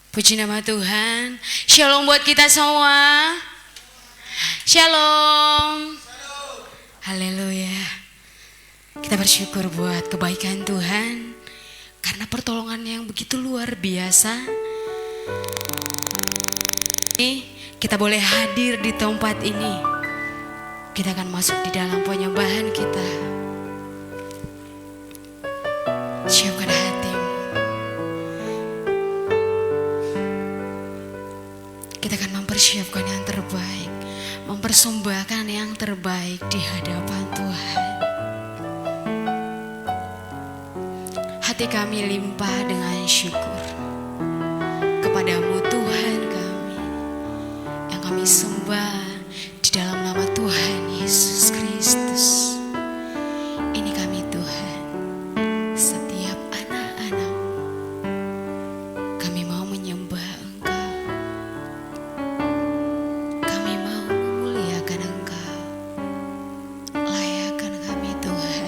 Puji nama Tuhan. Shalom buat kita semua. Shalom. Haleluya. Kita bersyukur buat kebaikan Tuhan, karena pertolongannya yang begitu luar biasa. Kita boleh hadir di tempat ini. Kita akan masuk di dalam penyembahan kita. Siapkan hatimu. Kita akan mempersiapkan yang terbaik, mempersembahkan yang terbaik di hadapan Tuhan. Hati kami limpah dengan syukur kepadamu Tuhan kami, yang kami sembah di dalam nama Tuhan Yesus Kristus. Ini kami Tuhan, setiap anak-anak-Mu, kami mau menyembah Engkau, kami mau memuliakan Engkau. Layakkan kami Tuhan,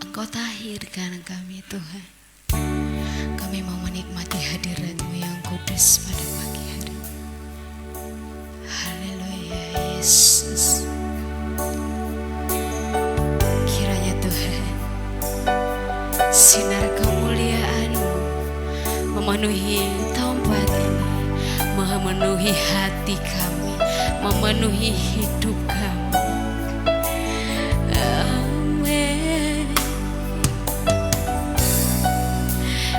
Engkau tahirkan kami Tuhan. Kami mau menikmati hadirat-Mu yang kudus pada pagi hari. Haleluya Yesus. Kiranya Tuhan, sinar kemuliaan-Mu memenuhi tempat ini, memenuhi hati kami, memenuhi hidup kami. Amin.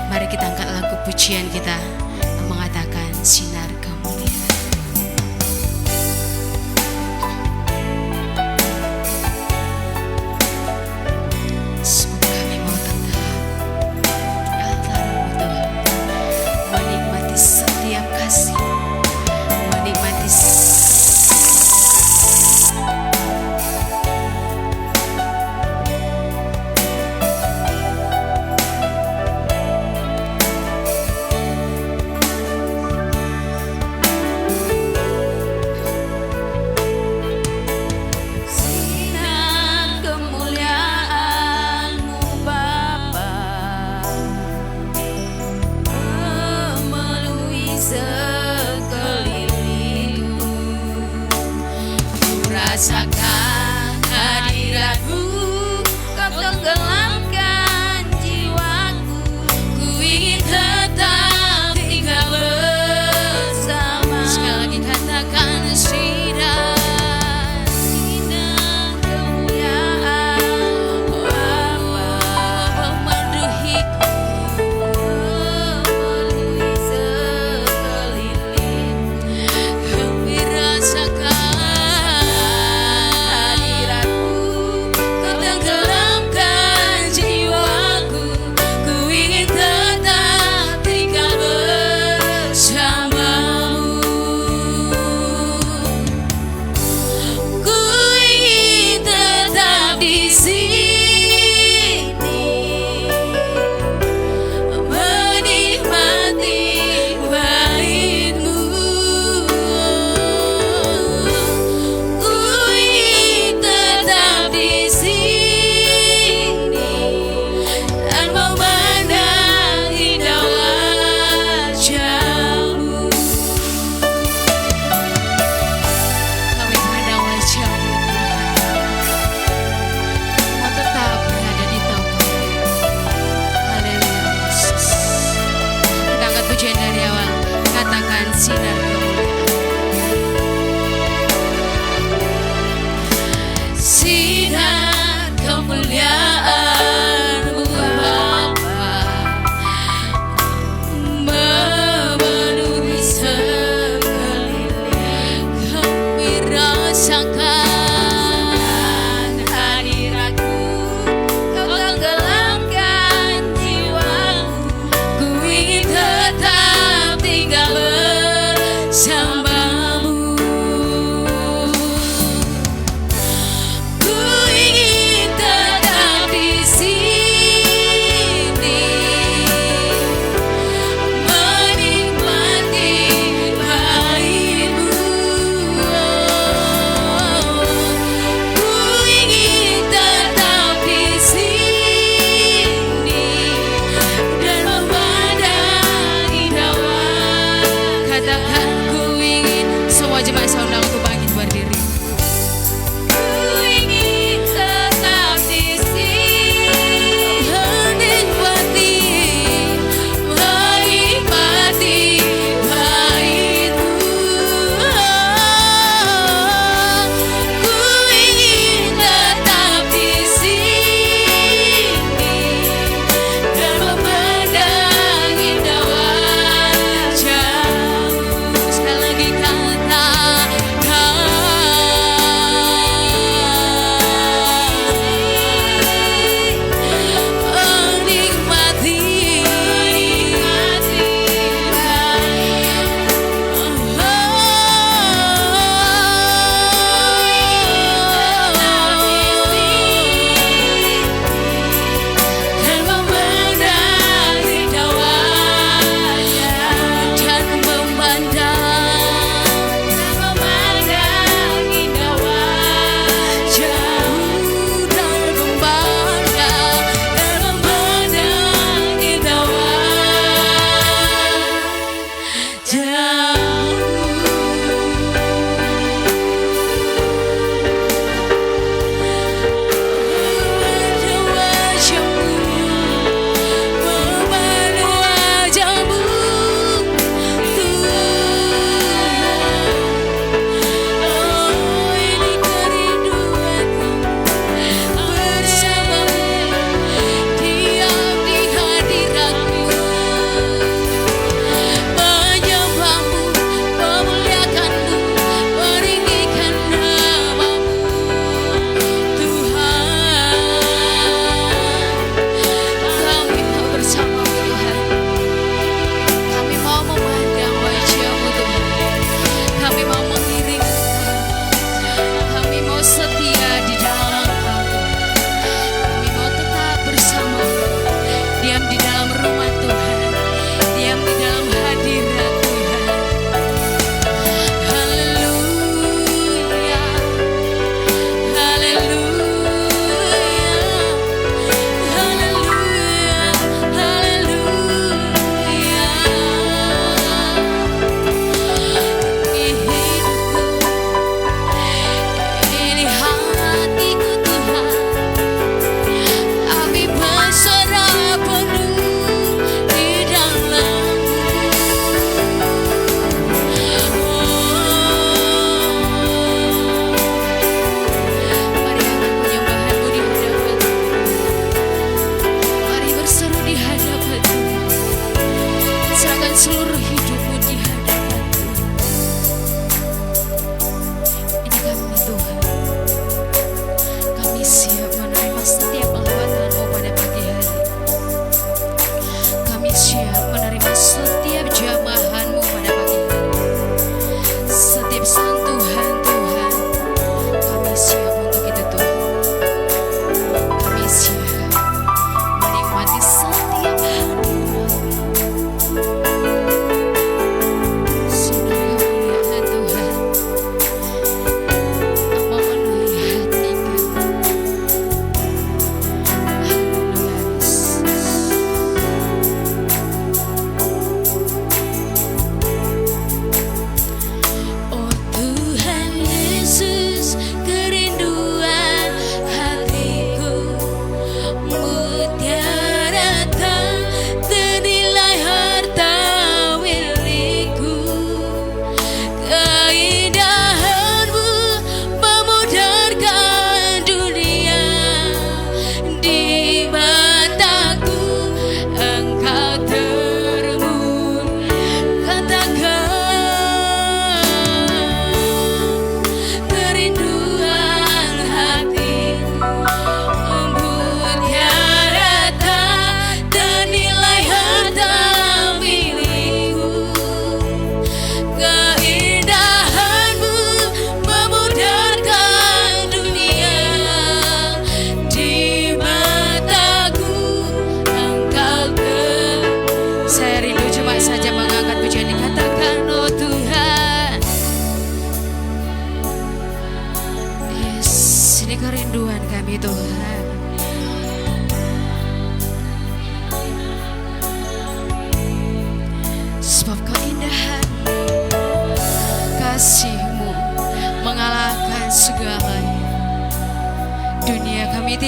Mari kita angkat lagu pujian kita yang mengatakan sinar kemuliaan. Semoga kami mau tetap di altar-Mu Tuhan, menikmati setiap kasih, menikmati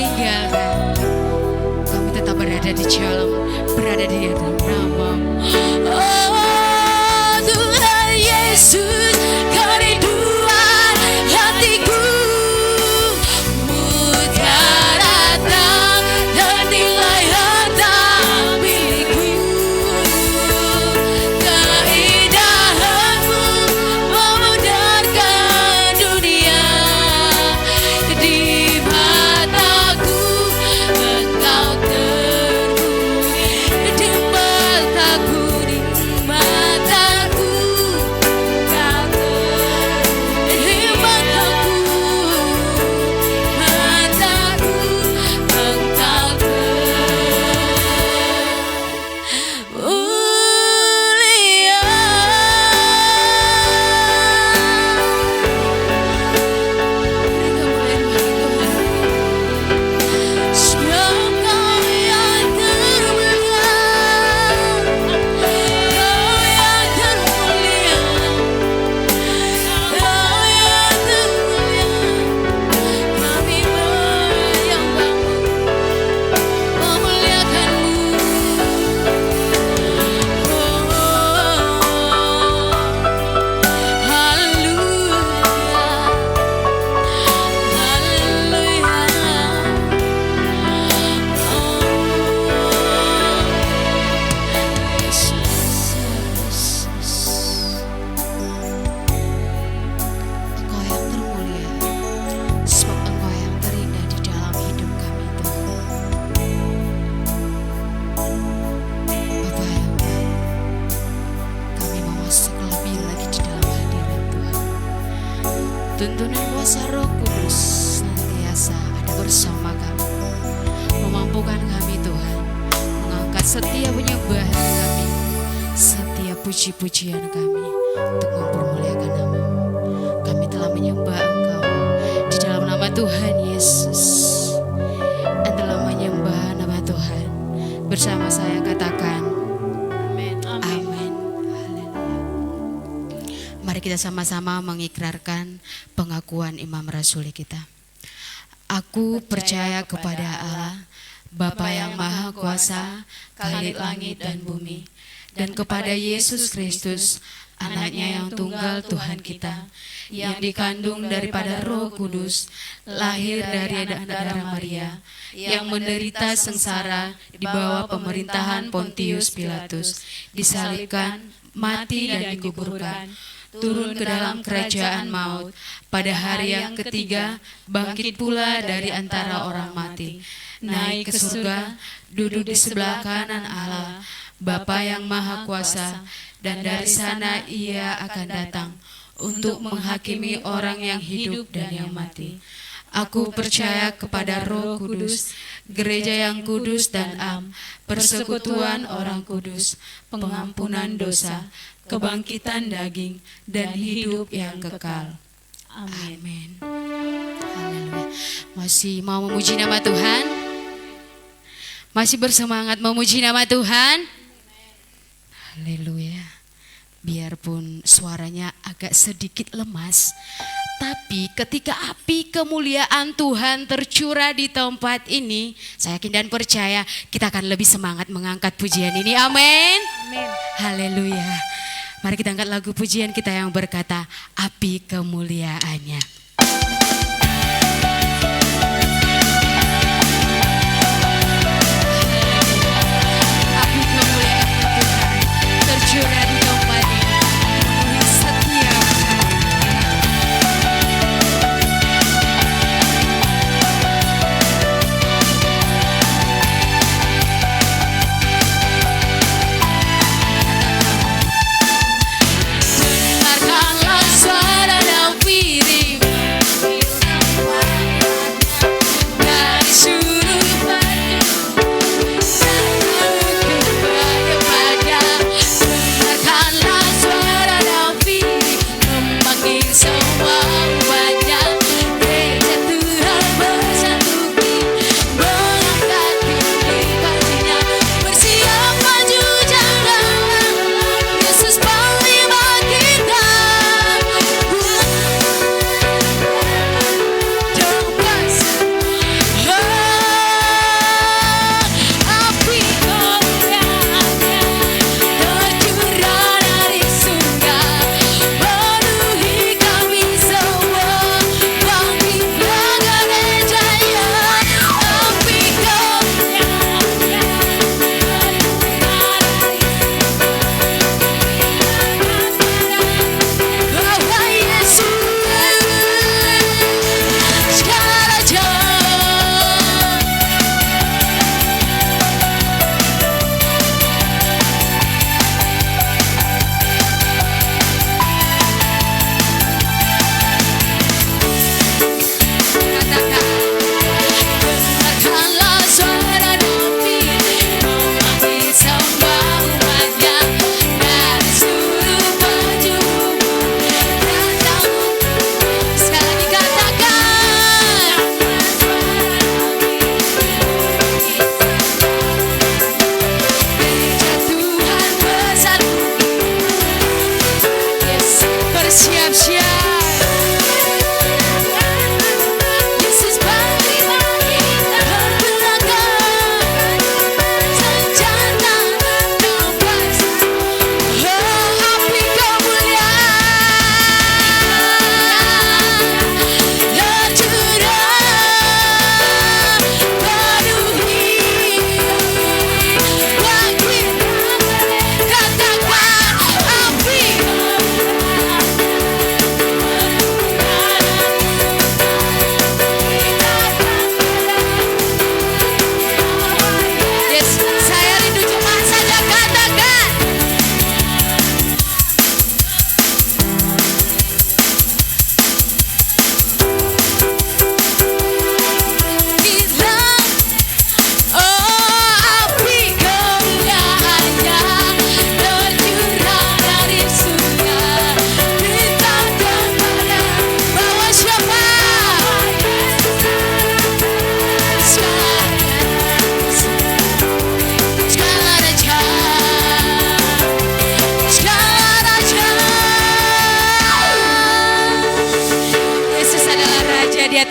tinggalkan. Kami tetap berada di dalam nama. Oh Tuhan Yesus, kerinduan hatiku mujaratan dan nilai harta milikku. Keindahanmu memudarkan dunia. Di mataku engkau termuli, di mataku, di mataku engkau termuli, di mataku, mataku engkau termulia. Engkau yang termulia, sebab Engkau yang terindah di dalam hidup kami Tuhan. Bapa yang baik, kami mau masuk lebih lagi di dalam hadirat Tuhan. Tuntunan kuasa Roh Kudus senantiasa ada bersama kami, memampukan kami Tuhan mengangkat setiap penyembahan kami, setiap puji-pujian kami untuk mempermuliakan nama-Mu. Kami telah menyembah Engkau di dalam nama Tuhan Yesus. Dan telah menyembah nama Tuhan. Bersama saya katakan Amin. Amin. amin. Haleluya. Mari kita sama-sama mengikrarkan pengakuan Imam Rasuli kita. Aku percaya kepada Allah, Bapa yang Maha Kuasa, Khalik langit dan bumi, dan kepada Yesus Kristus, Anaknya yang tunggal Tuhan kita, yang dikandung daripada Roh Kudus, lahir dari darah Maria, yang menderita sengsara di bawah pemerintahan Pontius Pilatus, disalibkan, mati dan dikuburkan, turun ke dalam kerajaan maut, pada hari yang ketiga bangkit pula dari antara orang mati, naik ke surga, duduk di sebelah kanan Allah, Bapa yang Maha Kuasa, dan dari sana Ia akan datang untuk menghakimi orang yang hidup dan yang mati. Aku percaya kepada Roh Kudus, gereja yang kudus dan am, persekutuan orang kudus, pengampunan dosa, kebangkitan daging, dan hidup yang kekal. Amin. Amin. Haleluya. Masih mau memuji nama Tuhan? Masih bersemangat memuji nama Tuhan? Haleluya. Biarpun suaranya agak sedikit lemas, tapi ketika api kemuliaan Tuhan tercurah di tempat ini, saya yakin dan percaya kita akan lebih semangat mengangkat pujian ini. Amin. Amin. Haleluya. Mari kita angkat lagu pujian kita yang berkata, api kemuliaannya. Api kemuliaan Tuhan tercurah di tempat ini, memenuhi setiap hati. Dengarkanlah suara dan firman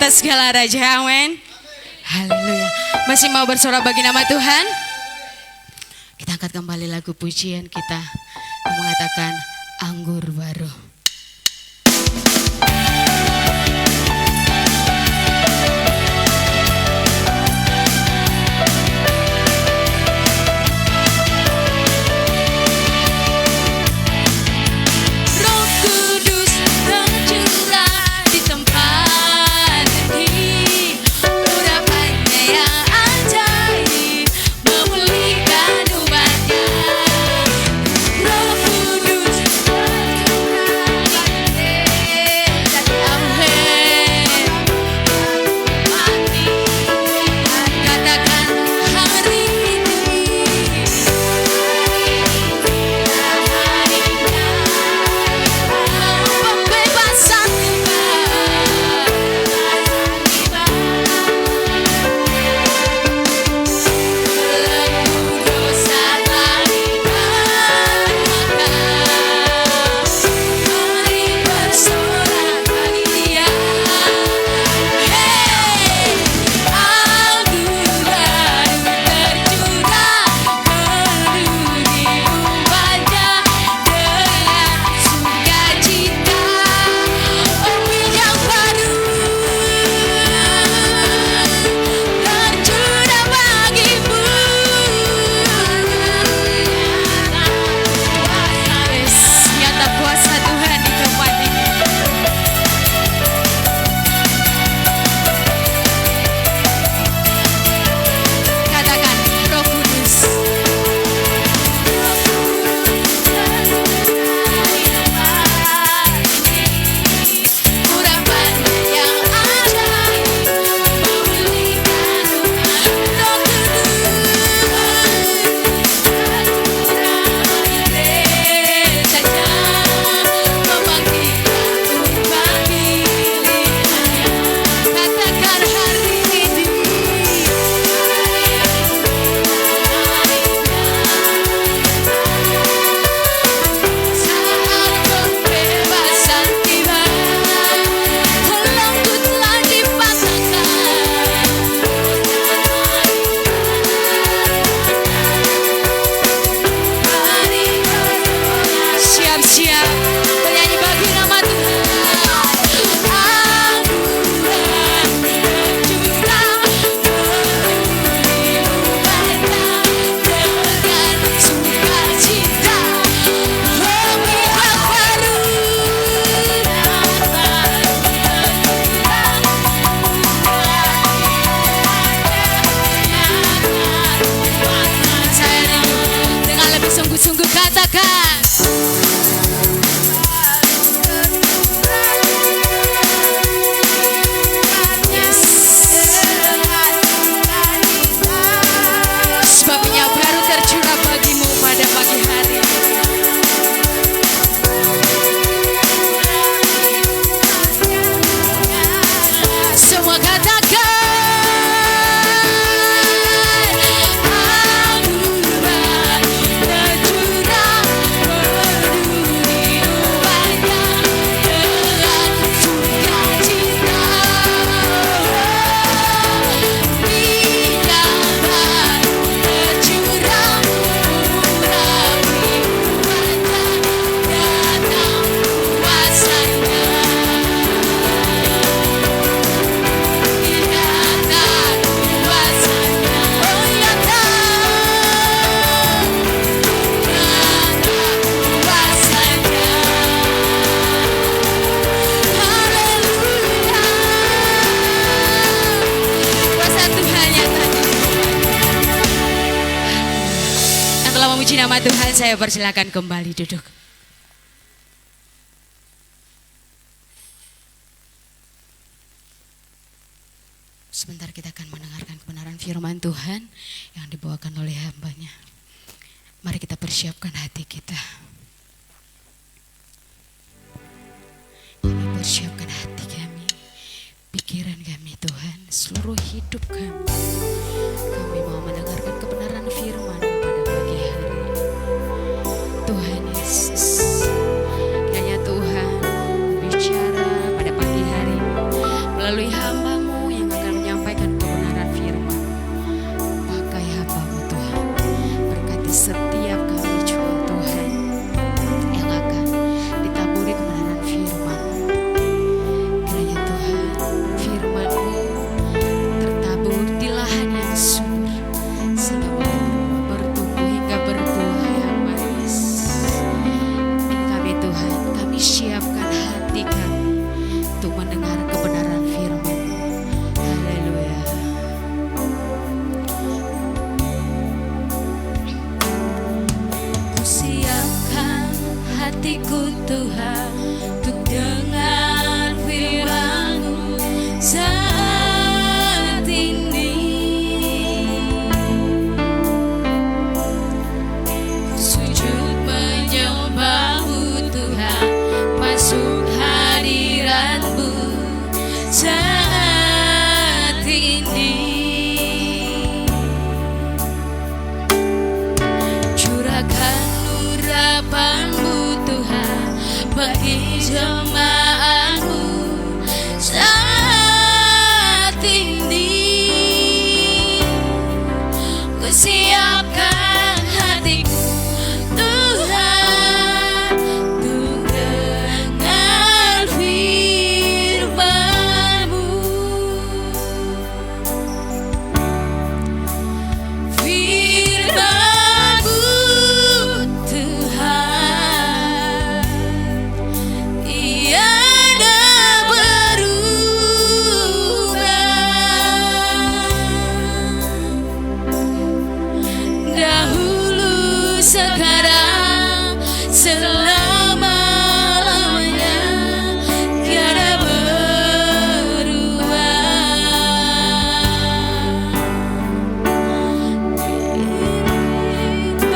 atas segala raja, amin. Haleluya. Masih mau bersorak bagi nama Tuhan? Kita angkat kembali lagu pujian kita yang mengatakan anggur baru. Nama Tuhan, saya persilakan kembali duduk. Sebentar kita akan mendengarkan kebenaran firman Tuhan yang dibawakan oleh hamba-Nya. Mari kita persiapkan hati kita. Kami persiapkan hati kami, pikiran kami Tuhan, seluruh hidup kami. Kami mau mendengarkan kebenaran firman pada pagi hari. Tuhan Yesus, kiranya Tuhan bicara pada pagi hari melalui hamba bagi jemaatmu saat ini. Ku siapkan hatiku Tuhan untuk dengar firman-Mu. Firman-Mu Tuhan, tiada berubah. Dahulu, sekarang, selama-lamanya, tiada berubah.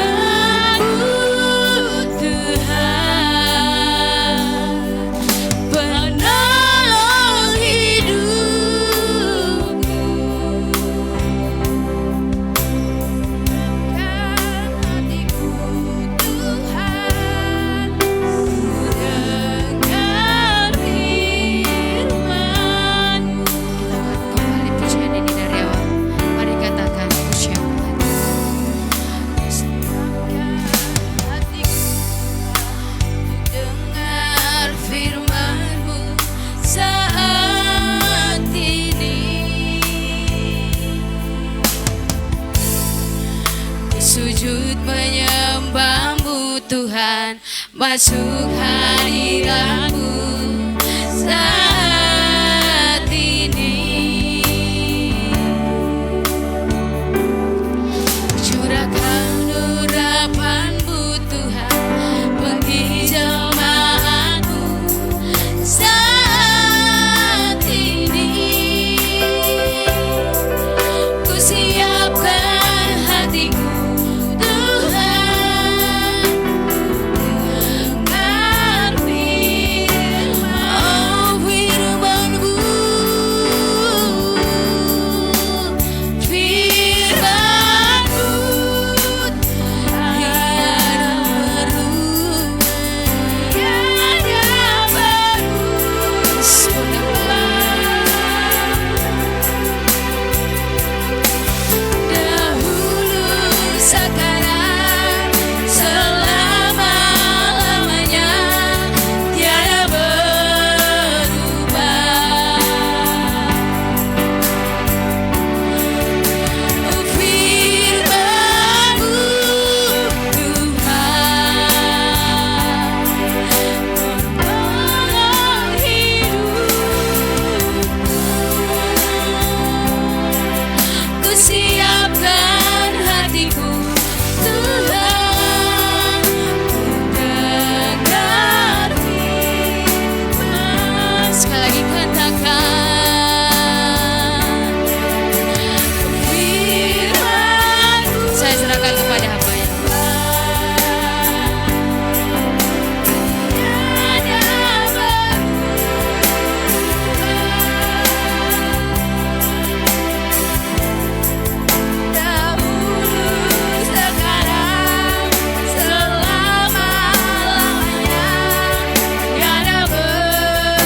Firman-Mu Tuhan, penolong hidupku. Hatiku Tuhan, dengar firman-Mu. Kita akan kembali pujian ini dari awal. Mari katakan pujian hatiku dengar firman-Mu saat ini. Ku sujud menyembah-Mu Tuhan, masuk hadirat-Mu saat ini. Curahkan urapan-Mu Tuhan bagi jemaat-Mu saat ini. Ku siapkan hatiku Tuhan, dengar firman-Mu. Firman-Mu tiada berubah. Dahulu, sekarang, selama-lamanya, tiada berubah. Firman-Mu Tuhan, penolong hidupku. Ku siapkan hatiku Tuhan, dengar firman. Sekali lagi katakan firman-Mu. Saya serahkan kepada hamba-Nya. Dahulu, sekarang, selama-lamanya, tiada berubah.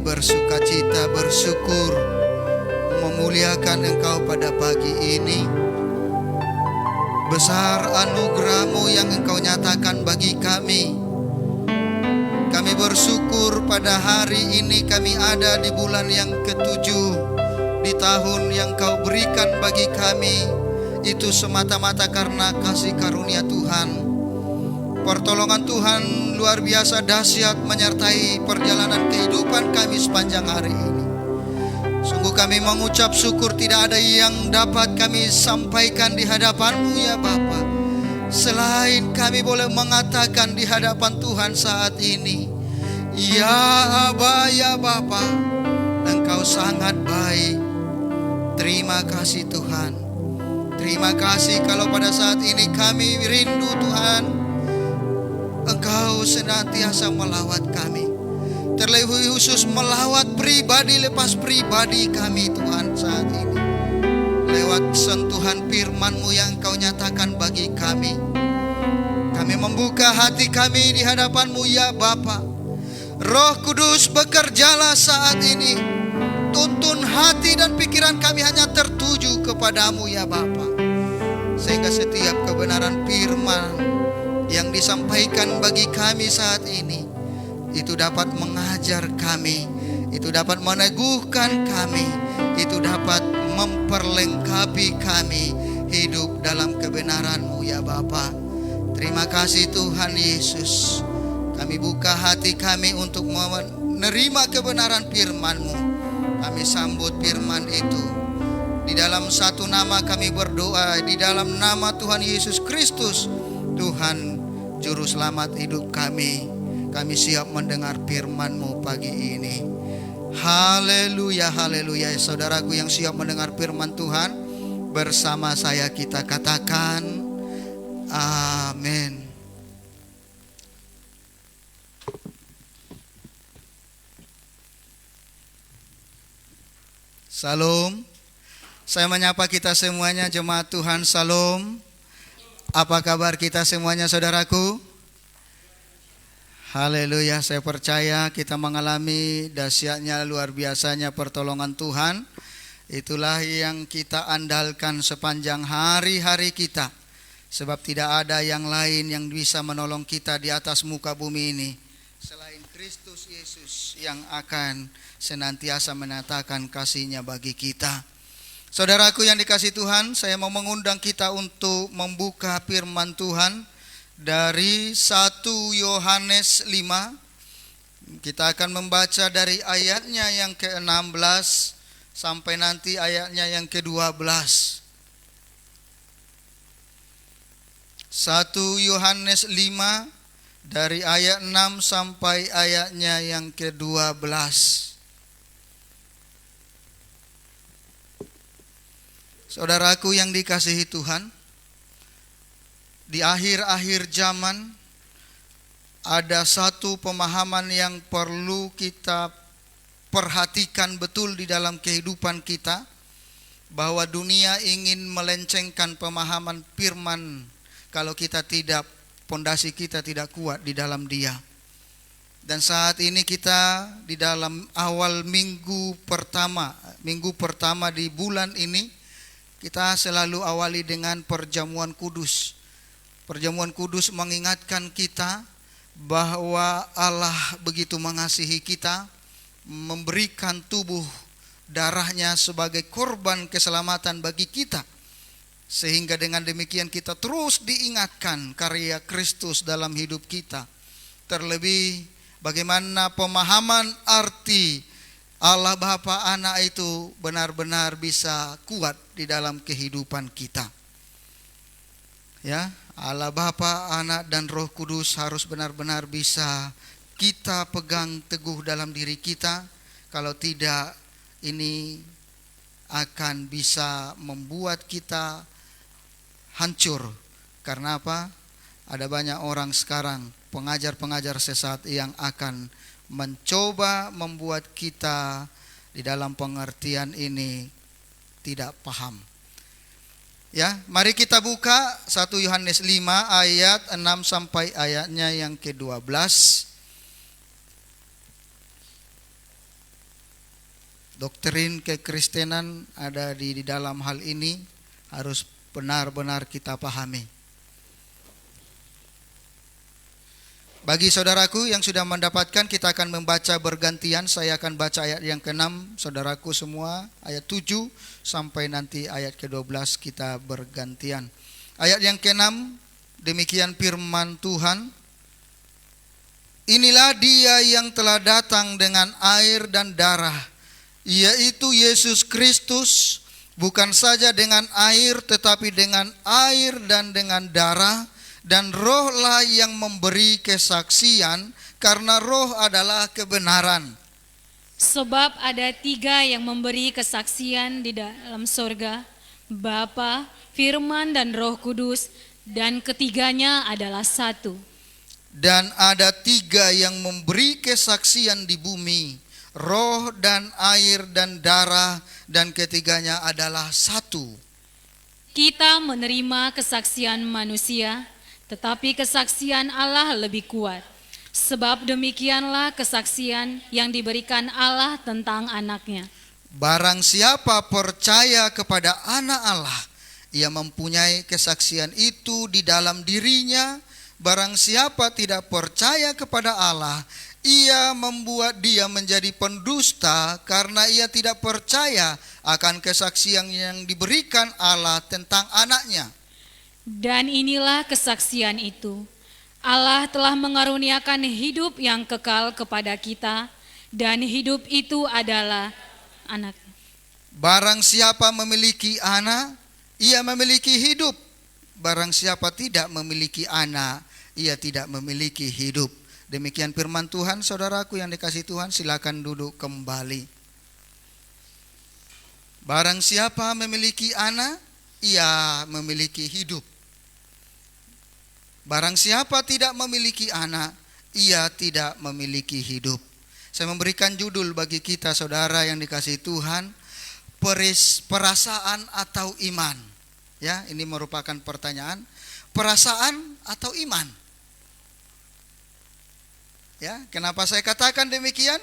bersukacita, bersyukur, memuliakan Engkau pada pagi ini. Besar anugerah-Mu yang Engkau nyatakan bagi kami. Kami bersyukur pada hari ini kami ada di bulan yang ke-7, di tahun yang Kau berikan bagi kami. Itu semata-mata karena kasih karunia Tuhan. Pertolongan Tuhan luar biasa dahsyat menyertai perjalanan kehidupan kami sepanjang hari ini. Sungguh kami mengucap syukur, tidak ada yang dapat kami sampaikan di hadapan-Mu ya Bapa, selain kami boleh mengatakan di hadapan Tuhan saat ini, ya Aba, ya Bapa, Engkau sangat baik. Terima kasih Tuhan. Terima kasih kalau pada saat ini kami rindu Tuhan, Engkau senantiasa melawat kami. Terlebih khusus melawat pribadi lepas pribadi kami Tuhan saat ini. Lewat sentuhan firman-Mu yang Engkau nyatakan bagi kami. Kami membuka hati kami di hadapan-Mu ya Bapa. Roh Kudus bekerjalah saat ini. Tuntun hati dan pikiran kami hanya tertuju kepada-Mu ya Bapa. Sehingga setiap kebenaran firman yang disampaikan bagi kami saat ini, itu dapat mengajar kami, itu dapat meneguhkan kami, itu dapat memperlengkapi kami hidup dalam kebenaran-Mu ya Bapa. Terima kasih Tuhan Yesus. Kami buka hati kami untuk menerima kebenaran firman-Mu. Kami sambut firman itu. Di dalam satu nama kami berdoa, di dalam nama Tuhan Yesus Kristus, Tuhan Juru Selamat hidup kami. Kami siap mendengar firman-Mu pagi ini. Haleluya, haleluya. Saudaraku yang siap mendengar firman Tuhan, bersama saya kita katakan amin. Salam. Saya menyapa kita semuanya, jemaat Tuhan, salam. Apa kabar kita semuanya saudaraku? Haleluya, saya percaya kita mengalami dahsyatnya, luar biasanya pertolongan Tuhan. Itulah yang kita andalkan sepanjang hari-hari kita. Sebab tidak ada yang lain yang bisa menolong kita di atas muka bumi ini selain Kristus Yesus yang akan senantiasa menyatakan kasih-Nya bagi kita. Saudaraku yang dikasihi Tuhan, saya mau mengundang kita untuk membuka firman Tuhan dari 1 Yohanes 5. Kita akan membaca dari ayatnya yang ke-16 sampai nanti ayatnya yang ke-12. 1 Yohanes 5 dari ayat 6 sampai ayatnya yang ke-12. Saudaraku yang dikasihi Tuhan, di akhir-akhir zaman ada satu pemahaman yang perlu kita perhatikan betul di dalam kehidupan kita, bahwa dunia ingin melencengkan pemahaman firman kalau kita tidak, pondasi kita tidak kuat di dalam Dia. Dan saat ini kita di dalam awal minggu pertama di bulan ini, kita selalu awali dengan perjamuan kudus. Perjamuan kudus mengingatkan kita bahwa Allah begitu mengasihi kita, memberikan tubuh darahnya sebagai korban keselamatan bagi kita. Sehingga dengan demikian kita terus diingatkan karya Kristus dalam hidup kita. Terlebih bagaimana pemahaman arti Allah Bapa Anak itu benar-benar bisa kuat di dalam kehidupan kita. Ya, Allah Bapa, Anak dan Roh Kudus harus benar-benar bisa kita pegang teguh dalam diri kita. Kalau tidak, ini akan bisa membuat kita hancur. Karena apa? Ada banyak orang sekarang, pengajar-pengajar sesat yang akan mencoba membuat kita di dalam pengertian ini tidak paham. Ya, mari kita buka 1 Yohanes 5 ayat 6 sampai ayatnya yang ke-12. Doktrin kekristenan ada di dalam hal ini harus benar-benar kita pahami. Bagi saudaraku yang sudah mendapatkan, kita akan membaca bergantian. Saya akan baca ayat yang ke-6, saudaraku semua ayat 7 sampai nanti ayat ke-12 kita bergantian. Ayat yang ke-6, demikian firman Tuhan. Inilah dia yang telah datang dengan air dan darah, yaitu Yesus Kristus, bukan saja dengan air tetapi dengan air dan dengan darah. Dan rohlah yang memberi kesaksian, karena roh adalah kebenaran. Sebab ada 3 yang memberi kesaksian di dalam sorga, Bapa, Firman, dan Roh Kudus, dan ketiganya adalah satu. Dan ada 3 yang memberi kesaksian di bumi, roh dan air dan darah, dan ketiganya adalah satu. Kita menerima kesaksian manusia, tetapi kesaksian Allah lebih kuat. Sebab demikianlah kesaksian yang diberikan Allah tentang anaknya. Barang siapa percaya kepada anak Allah, ia mempunyai kesaksian itu di dalam dirinya. Barang siapa tidak percaya kepada Allah, ia membuat dia menjadi pendusta, karena ia tidak percaya akan kesaksian yang diberikan Allah tentang anaknya. Dan inilah kesaksian itu, Allah telah mengaruniakan hidup yang kekal kepada kita, dan hidup itu adalah anak. Barang siapa memiliki anak, ia memiliki hidup. Barang siapa tidak memiliki anak, ia tidak memiliki hidup. Demikian firman Tuhan. Saudaraku yang dikasihi Tuhan, silakan duduk kembali. Barang siapa memiliki anak, ia memiliki hidup. Barang siapa tidak memiliki anak, ia tidak memiliki hidup. Saya memberikan judul bagi kita saudara yang dikasihi Tuhan, perasaan atau iman. Ya, ini merupakan pertanyaan, perasaan atau iman. Ya, kenapa saya katakan demikian?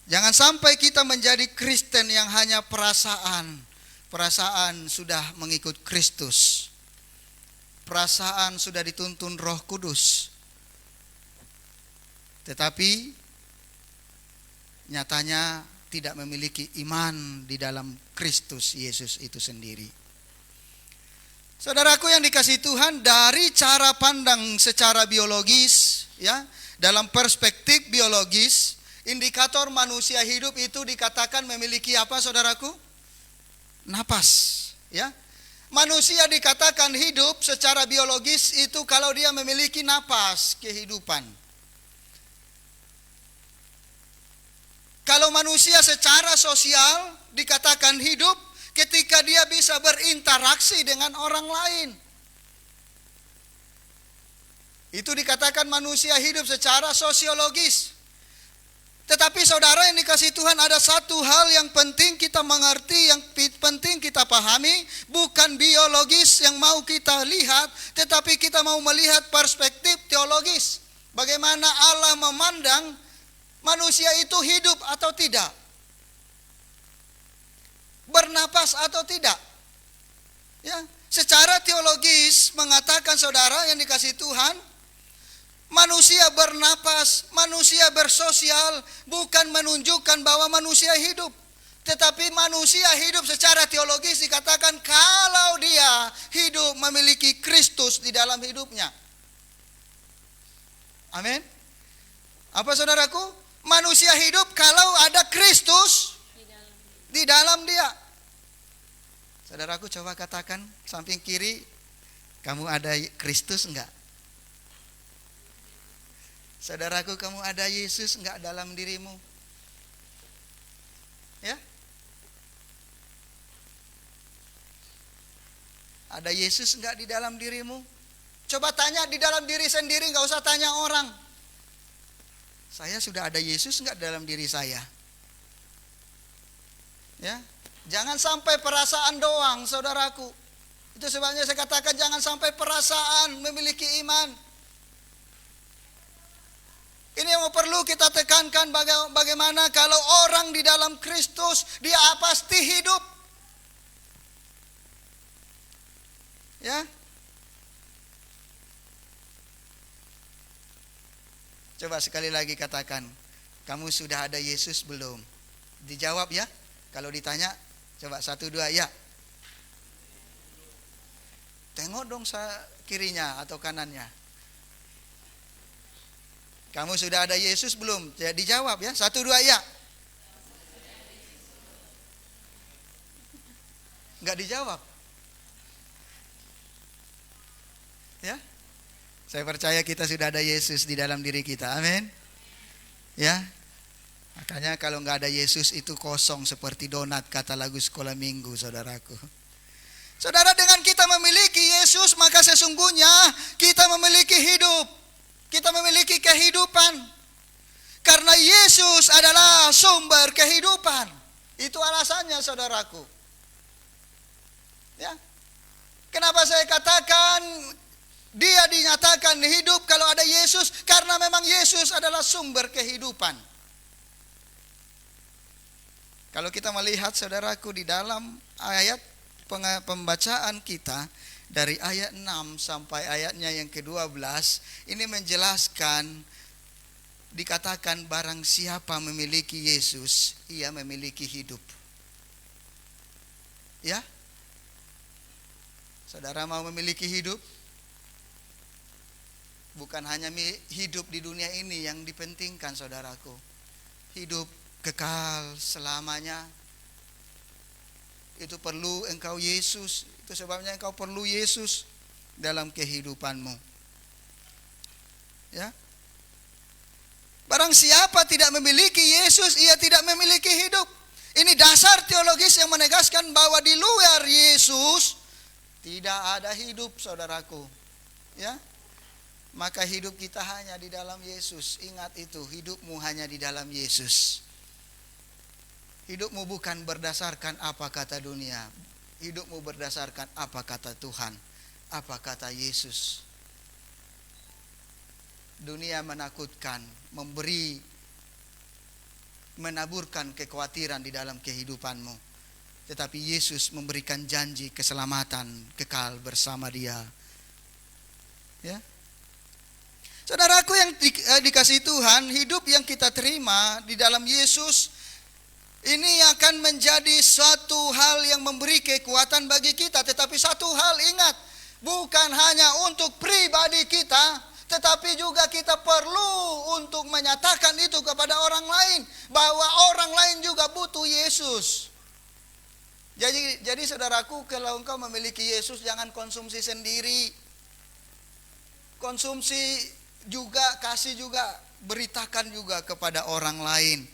Jangan sampai kita menjadi Kristen yang hanya perasaan. Perasaan sudah mengikut Kristus. Perasaan sudah dituntun Roh Kudus, tetapi nyatanya tidak memiliki iman di dalam Kristus Yesus itu sendiri. Saudaraku yang dikasihi Tuhan, dari cara pandang secara biologis, ya, dalam perspektif biologis, indikator manusia hidup itu dikatakan memiliki apa, saudaraku? Napas, ya. Manusia dikatakan hidup secara biologis itu kalau dia memiliki napas kehidupan. Kalau manusia secara sosial dikatakan hidup ketika dia bisa berinteraksi dengan orang lain. Itu dikatakan manusia hidup secara sosiologis. Tetapi saudara yang dikasihi Tuhan, ada satu hal yang penting kita mengerti, yang penting kita pahami. Bukan biologis yang mau kita lihat, tetapi kita mau melihat perspektif teologis. Bagaimana Allah memandang manusia itu hidup atau tidak, bernapas atau tidak. Ya, secara teologis mengatakan saudara yang dikasihi Tuhan, manusia bernapas, manusia bersosial bukan menunjukkan bahwa manusia hidup. Tetapi manusia hidup secara teologis dikatakan kalau dia hidup memiliki Kristus di dalam hidupnya. Amin. Apa saudaraku? Manusia hidup kalau ada Kristus di dalam dia. Saudaraku, coba katakan samping kiri, kamu ada Kristus enggak? Saudaraku, kamu ada Yesus enggak dalam dirimu? Ya? Ada Yesus enggak di dalam dirimu? Coba tanya di dalam diri sendiri, enggak usah tanya orang. Saya sudah ada Yesus enggak dalam diri saya? Ya? Jangan sampai perasaan doang, saudaraku. Itu sebabnya saya katakan jangan sampai perasaan memiliki iman. Ini yang perlu kita tekankan, bagaimana kalau orang di dalam Kristus, dia pasti hidup. Ya. Coba sekali lagi katakan, kamu sudah ada Yesus belum? Dijawab ya. Kalau ditanya, coba 1, 2, ya. Tengok dong kirinya atau kanannya. Kamu sudah ada Yesus belum? Ya, dijawab ya. 1, 2, ya. Enggak dijawab. Ya. Saya percaya kita sudah ada Yesus di dalam diri kita. Amin. Ya. Makanya kalau enggak ada Yesus itu kosong seperti donat, kata lagu sekolah minggu, saudaraku. Saudara, dengan kita memiliki Yesus, maka sesungguhnya kita memiliki hidup. Kita memiliki kehidupan. Karena Yesus adalah sumber kehidupan. Itu alasannya, saudaraku. Ya. Kenapa saya katakan dia dinyatakan hidup kalau ada Yesus? Karena memang Yesus adalah sumber kehidupan. Kalau kita melihat, saudaraku, di dalam ayat pembacaan kita, dari ayat 6 sampai ayatnya yang ke-12, ini menjelaskan, dikatakan barang siapa memiliki Yesus, ia memiliki hidup. Ya? Saudara mau memiliki hidup? Bukan hanya hidup di dunia ini yang dipentingkan, saudaraku. Hidup kekal selamanya. Itu perlu engkau Yesus. Itu sebabnya engkau perlu Yesus dalam kehidupanmu. Ya. Barang siapa tidak memiliki Yesus, ia tidak memiliki hidup. Ini dasar teologis yang menegaskan bahwa di luar Yesus tidak ada hidup, saudaraku. Ya. Maka hidup kita hanya di dalam Yesus. Ingat itu, hidupmu hanya di dalam Yesus. Hidupmu bukan berdasarkan apa kata dunia. Hidupmu berdasarkan apa kata Tuhan, apa kata Yesus. Dunia menakutkan, menaburkan kekhawatiran di dalam kehidupanmu. Tetapi Yesus memberikan janji keselamatan kekal bersama Dia. Ya. Saudaraku yang dikasihi Tuhan, hidup yang kita terima di dalam Yesus ini akan menjadi suatu hal yang memberi kekuatan bagi kita. Tetapi satu hal ingat, bukan hanya untuk pribadi kita, tetapi juga kita perlu untuk menyatakan itu kepada orang lain, bahwa orang lain juga butuh Yesus. Jadi saudaraku, kalau engkau memiliki Yesus, jangan konsumsi sendiri. Konsumsi juga, kasih juga, beritakan juga kepada orang lain.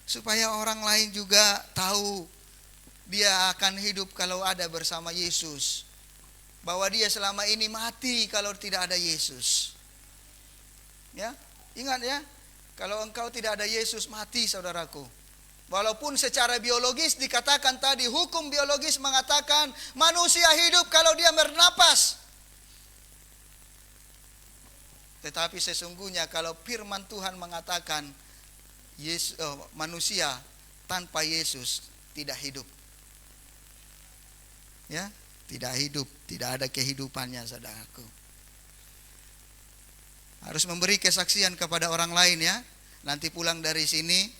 Supaya orang lain juga tahu dia akan hidup kalau ada bersama Yesus. Bahwa dia selama ini mati kalau tidak ada Yesus. Ya, ingat ya, kalau engkau tidak ada Yesus, mati, saudaraku. Walaupun secara biologis dikatakan tadi, hukum biologis mengatakan manusia hidup kalau dia bernapas. Tetapi sesungguhnya kalau firman Tuhan mengatakan manusia tanpa Yesus tidak hidup. Ya, tidak hidup, tidak ada kehidupannya, saudaraku. Harus memberi kesaksian kepada orang lain ya. Nanti pulang dari sini,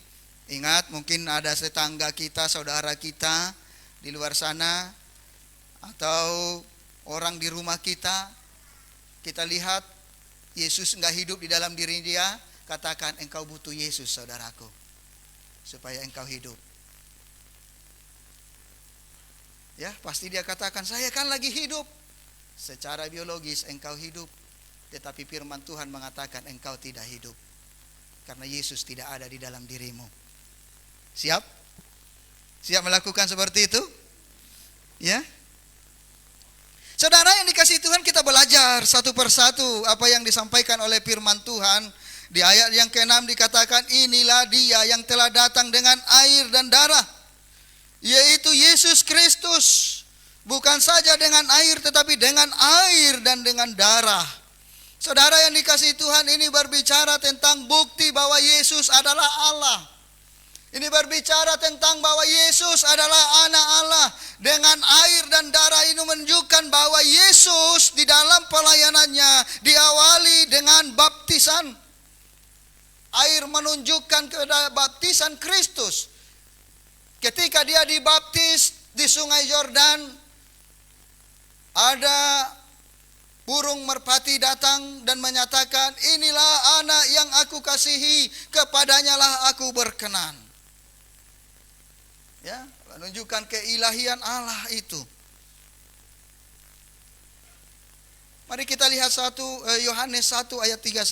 ingat mungkin ada tetangga kita, saudara kita di luar sana, atau orang di rumah kita, kita lihat Yesus enggak hidup di dalam diri dia. Katakan, engkau butuh Yesus, saudaraku, supaya engkau hidup. Ya, pasti dia katakan, saya kan lagi hidup. Secara biologis engkau hidup, tetapi firman Tuhan mengatakan engkau tidak hidup, karena Yesus tidak ada di dalam dirimu. Siap? Siap melakukan seperti itu? Ya. Saudara yang dikasihi Tuhan, kita belajar satu persatu apa yang disampaikan oleh firman Tuhan. Di ayat yang ke-6 dikatakan, inilah Dia yang telah datang dengan air dan darah, yaitu Yesus Kristus. Bukan saja dengan air, tetapi dengan air dan dengan darah. Saudara yang dikasihi Tuhan, ini berbicara tentang bukti bahwa Yesus adalah Allah. Ini berbicara tentang bahwa Yesus adalah anak Allah. Dengan air dan darah ini menunjukkan bahwa Yesus di dalam pelayanannya diawali dengan baptisan. Air menunjukkan kepada baptisan Kristus. Ketika dia dibaptis di Sungai Yordan, ada burung merpati datang dan menyatakan, inilah anak yang aku kasihi, kepadanya lah aku berkenan. Ya, menunjukkan keilahian Allah itu. Mari kita lihat Yohanes 1 ayat 31.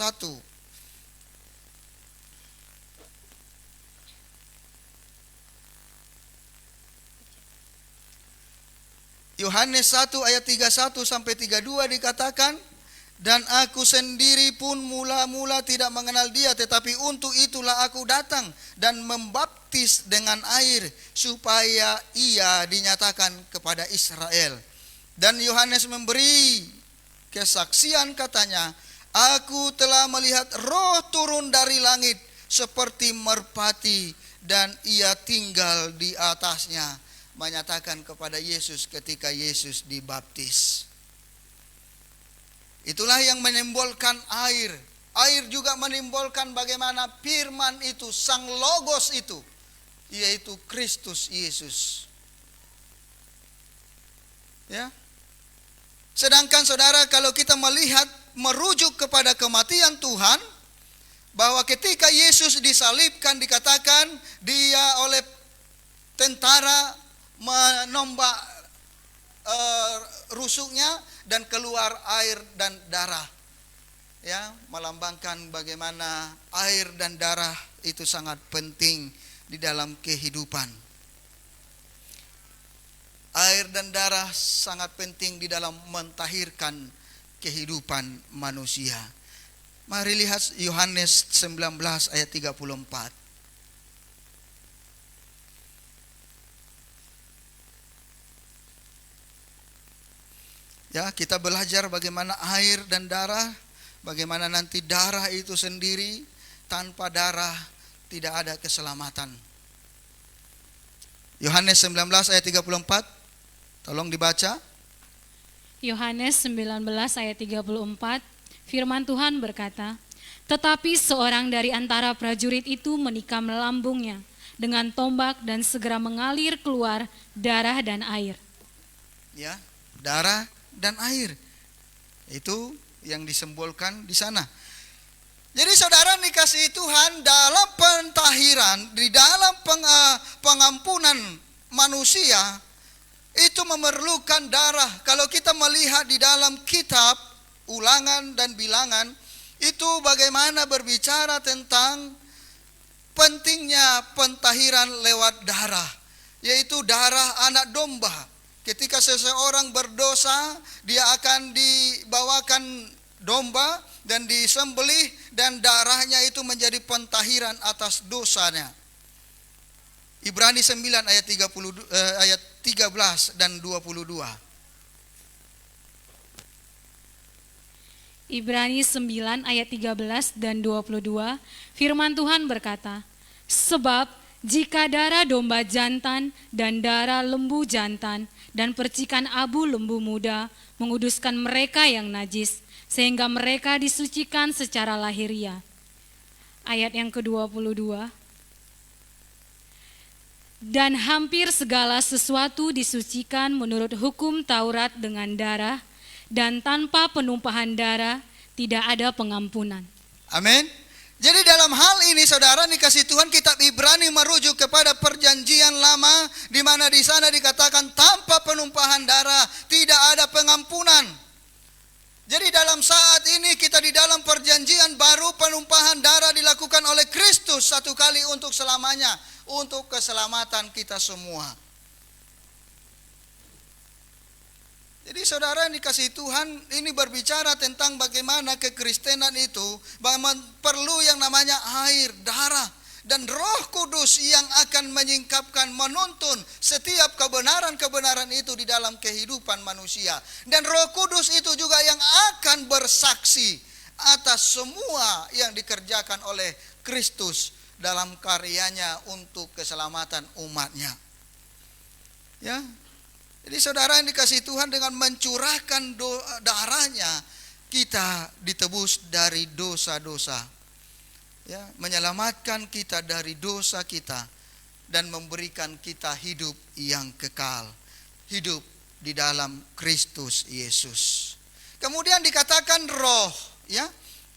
Yohanes 1 ayat 31 sampai 32 dikatakan, dan aku sendiri pun mula-mula tidak mengenal dia, tetapi untuk itulah aku datang dan membaptis dengan air supaya ia dinyatakan kepada Israel. Dan Yohanes memberi kesaksian, katanya, aku telah melihat Roh turun dari langit seperti merpati dan ia tinggal di atasnya. Menyatakan kepada Yesus ketika Yesus dibaptis. Itulah yang menimbolkan air. Air juga menimbolkan bagaimana firman itu, sang logos itu, yaitu Kristus Yesus. Ya. Sedangkan saudara, kalau kita melihat merujuk kepada kematian Tuhan, bahwa ketika Yesus disalibkan dikatakan dia oleh tentara menombak rusuknya dan keluar air dan darah. Ya, melambangkan bagaimana air dan darah itu sangat penting di dalam kehidupan. Air dan darah sangat penting di dalam mentahirkan kehidupan manusia. Mari lihat Yohanes 19 ayat 34. Ya, kita belajar bagaimana air dan darah, bagaimana nanti darah itu sendiri, tanpa darah tidak ada keselamatan. Yohanes 19 ayat 34, tolong dibaca. Yohanes 19 ayat 34, firman Tuhan berkata, tetapi seorang dari antara prajurit itu menikam lambungnya dengan tombak dan segera mengalir keluar darah dan air. Ya, darah dan air. Itu yang disimbolkan di sana. Jadi saudara dikasihi Tuhan, dalam pentahiran, di dalam pengampunan manusia, itu memerlukan darah. Kalau kita melihat di dalam kitab Ulangan dan Bilangan, itu bagaimana berbicara tentang pentingnya pentahiran lewat darah, yaitu darah anak domba. Ketika seseorang berdosa, dia akan dibawakan domba dan disembelih, dan darahnya itu menjadi pentahiran atas dosanya. Ibrani 9 ayat 13 dan 22. Ibrani 9 ayat 13 dan 22, firman Tuhan berkata, sebab jika darah domba jantan dan darah lembu jantan dan percikan abu lembu muda menguduskan mereka yang najis, sehingga mereka disucikan secara lahiriah. Ayat yang ke-22. Dan hampir segala sesuatu disucikan menurut hukum Taurat dengan darah, dan tanpa penumpahan darah tidak ada pengampunan. Amin. Jadi dalam hal ini saudara dikasih Tuhan, kitab Ibrani merujuk kepada perjanjian lama, di mana di sana dikatakan tanpa penumpahan darah tidak ada pengampunan. Jadi dalam saat ini kita di dalam perjanjian baru, penumpahan darah dilakukan oleh Kristus satu kali untuk selamanya, untuk keselamatan kita semua. Jadi saudara yang dikasihi Tuhan, ini berbicara tentang bagaimana kekristenan itu perlu yang namanya air, darah, dan Roh Kudus yang akan menyingkapkan, menuntun setiap kebenaran-kebenaran itu di dalam kehidupan manusia. Dan Roh Kudus itu juga yang akan bersaksi atas semua yang dikerjakan oleh Kristus dalam karyanya untuk keselamatan umatnya. Ya, jadi saudara yang dikasihi Tuhan, dengan mencurahkan darahnya kita ditebus dari dosa-dosa, ya, menyelamatkan kita dari dosa kita dan memberikan kita hidup yang kekal, hidup di dalam Kristus Yesus. Kemudian dikatakan roh, ya,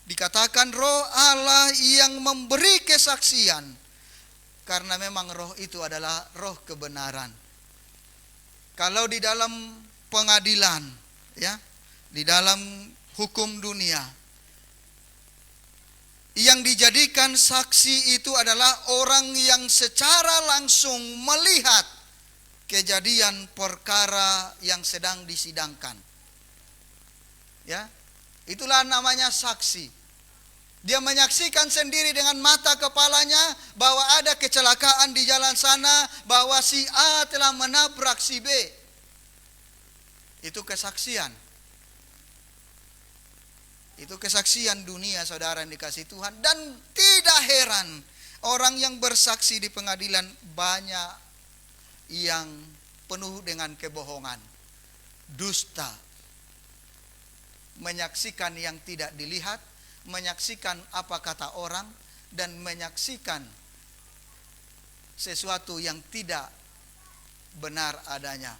dikatakan roh Allah yang memberi kesaksian, karena memang roh itu adalah roh kebenaran. Kalau di dalam pengadilan, ya, di dalam hukum dunia, yang dijadikan saksi itu adalah orang yang secara langsung melihat kejadian perkara yang sedang disidangkan. Ya, itulah namanya saksi. Dia menyaksikan sendiri dengan mata kepalanya bahwa ada kecelakaan di jalan sana, bahwa si A telah menabrak si B. Itu kesaksian. Itu kesaksian dunia, saudara yang dikasihi Tuhan. Dan tidak heran orang yang bersaksi di pengadilan banyak yang penuh dengan kebohongan, dusta, menyaksikan yang tidak dilihat, menyaksikan apa kata orang, dan menyaksikan sesuatu yang tidak benar adanya.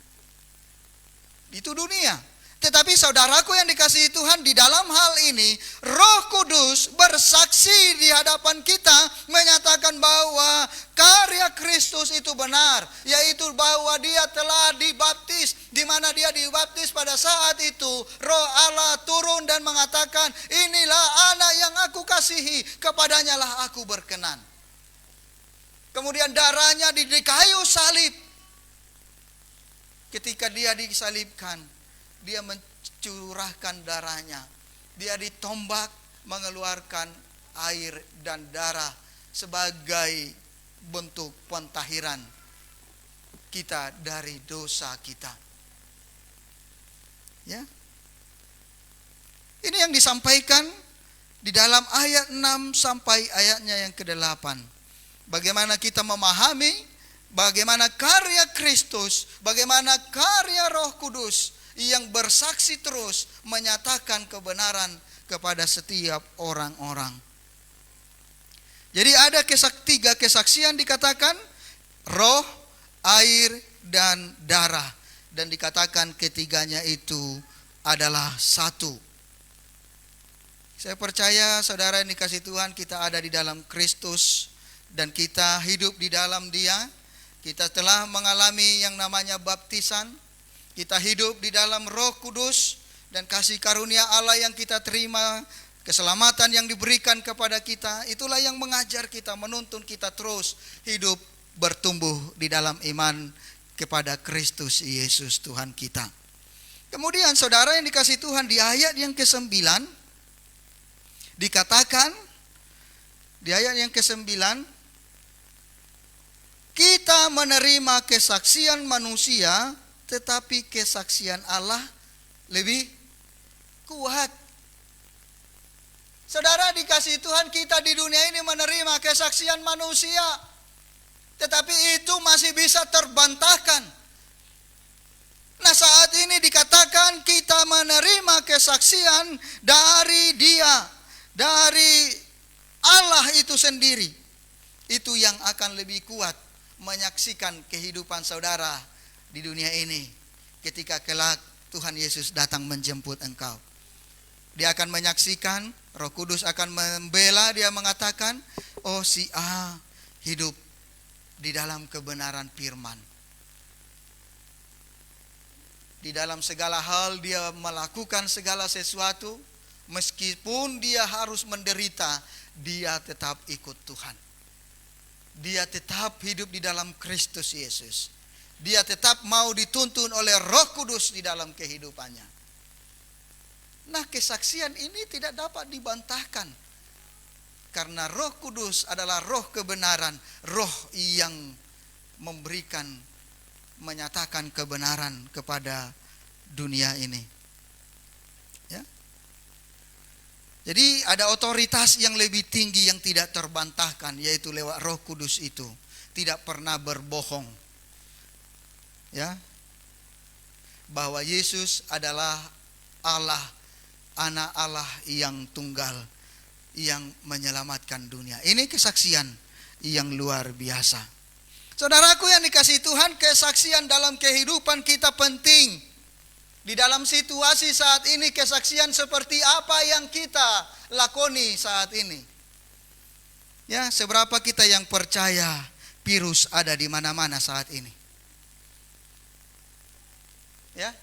Itu dunia. Tetapi saudaraku yang dikasihi Tuhan, di dalam hal ini Roh Kudus bersaksi di hadapan kita, menyatakan bahwa karya Kristus itu benar, yaitu bahwa dia telah dibaptis. Di mana dia dibaptis pada saat itu Roh Allah turun dan mengatakan, inilah anak yang aku kasihi, kepadanya lah aku berkenan. Kemudian darahnya di kayu salib. Ketika dia disalibkan, dia mencurahkan darahnya. Dia ditombak, mengeluarkan air dan darah sebagai bentuk pentahiran kita dari dosa kita. Ya. Ini yang disampaikan di dalam ayat 6 sampai ayatnya yang ke-8. Bagaimana kita memahami bagaimana karya Kristus, bagaimana karya Roh Kudus yang bersaksi terus menyatakan kebenaran kepada setiap orang-orang. Jadi ada tiga kesaksian dikatakan, roh, air, dan darah. Dan dikatakan ketiganya itu adalah satu. Saya percaya saudara yang dikasihi Tuhan, kita ada di dalam Kristus dan kita hidup di dalam Dia. Kita telah mengalami yang namanya baptisan. Kita hidup di dalam Roh Kudus dan kasih karunia Allah yang kita terima, keselamatan yang diberikan kepada kita, itulah yang mengajar kita, menuntun kita terus hidup bertumbuh di dalam iman kepada Kristus Yesus Tuhan kita. Kemudian saudara yang dikasihi Tuhan, di ayat yang ke-9 dikatakan, di ayat yang ke-9, kita menerima kesaksian manusia, tetapi kesaksian Allah lebih kuat. Saudara dikasihi Tuhan, kita di dunia ini menerima kesaksian manusia, tetapi itu masih bisa terbantahkan. Nah, saat ini dikatakan kita menerima kesaksian dari Dia, dari Allah itu sendiri. Itu yang akan lebih kuat menyaksikan kehidupan saudara di dunia ini ketika kelak Tuhan Yesus datang menjemput engkau. Dia akan menyaksikan, Roh Kudus akan membela, dia mengatakan, oh si A hidup di dalam kebenaran firman. Di dalam segala hal dia melakukan segala sesuatu, meskipun dia harus menderita, dia tetap ikut Tuhan. Dia tetap hidup di dalam Kristus Yesus. Dia tetap mau dituntun oleh Roh Kudus di dalam kehidupannya. Nah, kesaksian ini tidak dapat dibantahkan. Karena Roh Kudus adalah roh kebenaran, roh yang memberikan, menyatakan kebenaran kepada dunia ini. Ya. Jadi ada otoritas yang lebih tinggi yang tidak terbantahkan, yaitu lewat Roh Kudus itu. Tidak pernah berbohong. Ya. Bahwa Yesus adalah Allah, anak Allah yang tunggal, yang menyelamatkan dunia. Ini kesaksian yang luar biasa. Saudaraku yang dikasihi Tuhan, kesaksian dalam kehidupan kita penting. Di dalam situasi saat ini, kesaksian seperti apa yang kita lakoni saat ini. Ya, seberapa kita yang percaya virus ada di mana-mana saat ini. Ya,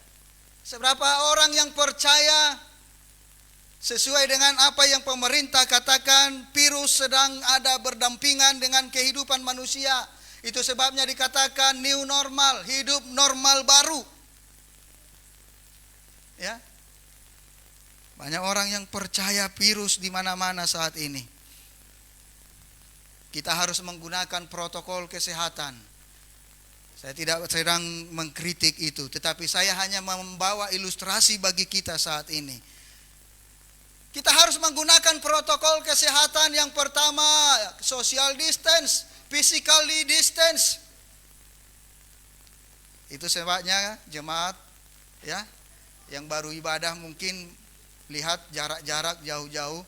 seberapa orang yang percaya sesuai dengan apa yang pemerintah katakan, virus sedang ada berdampingan dengan kehidupan manusia. Itu sebabnya dikatakan new normal, hidup normal baru. Ya, banyak orang yang percaya virus di mana-mana saat ini. Kita harus menggunakan protokol kesehatan. Saya tidak sedang mengkritik itu, tetapi saya hanya membawa ilustrasi bagi kita saat ini. Kita harus menggunakan protokol kesehatan. Yang pertama, social distance, physically distance. Itu sebabnya jemaat, ya, yang baru ibadah mungkin lihat jarak-jarak jauh-jauh.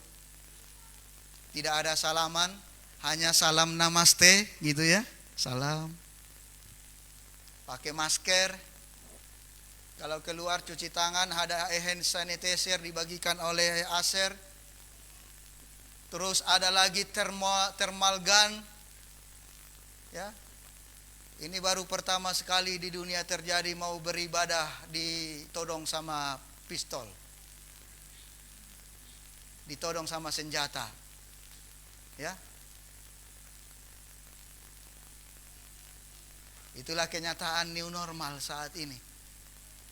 Tidak ada salaman, hanya salam namaste gitu ya. Salam. Pakai masker. Kalau keluar cuci tangan, ada hand sanitizer dibagikan oleh Aser. Terus ada lagi thermal gun. Ya. Ini baru pertama sekali di dunia terjadi, mau beribadah ditodong sama pistol. Ditodong sama senjata. Ya. Itulah kenyataan new normal saat ini.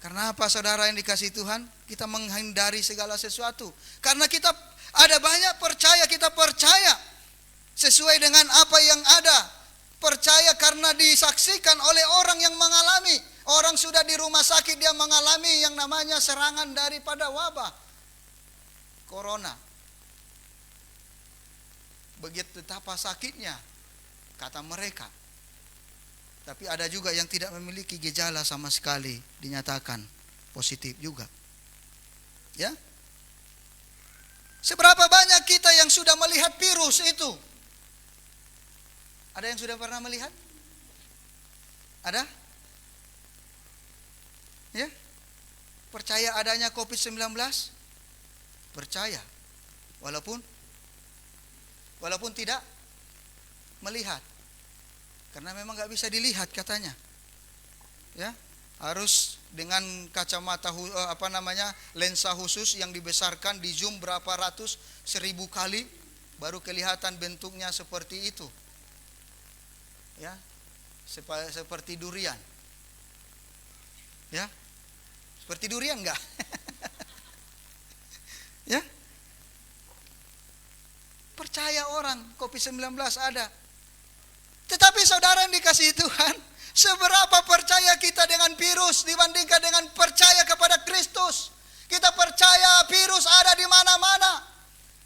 Karena apa, saudara yang dikasihi Tuhan? Kita menghindari segala sesuatu. Karena kita ada banyak percaya, kita percaya sesuai dengan apa yang ada. Percaya karena disaksikan oleh orang yang mengalami. Orang sudah di rumah sakit, dia mengalami yang namanya serangan daripada wabah corona. Begitu betapa sakitnya, kata mereka. Tapi ada juga yang tidak memiliki gejala sama sekali, dinyatakan positif juga. Ya. Seberapa banyak kita yang sudah melihat virus itu? Ada yang sudah pernah melihat? Ada? Ya? Percaya adanya COVID-19? Percaya. Walaupun tidak melihat. Karena memang gak bisa dilihat katanya. Ya, harus dengan kacamata lensa khusus yang dibesarkan, di zoom berapa ratus, 1000 kali baru kelihatan bentuknya seperti itu. Ya, seperti durian. Ya, seperti durian enggak? Ya, percaya orang COVID-19 ada. Tetapi saudara yang dikasihi Tuhan, seberapa percaya kita dengan virus dibandingkan dengan percaya kepada Kristus? Kita percaya virus ada di mana-mana,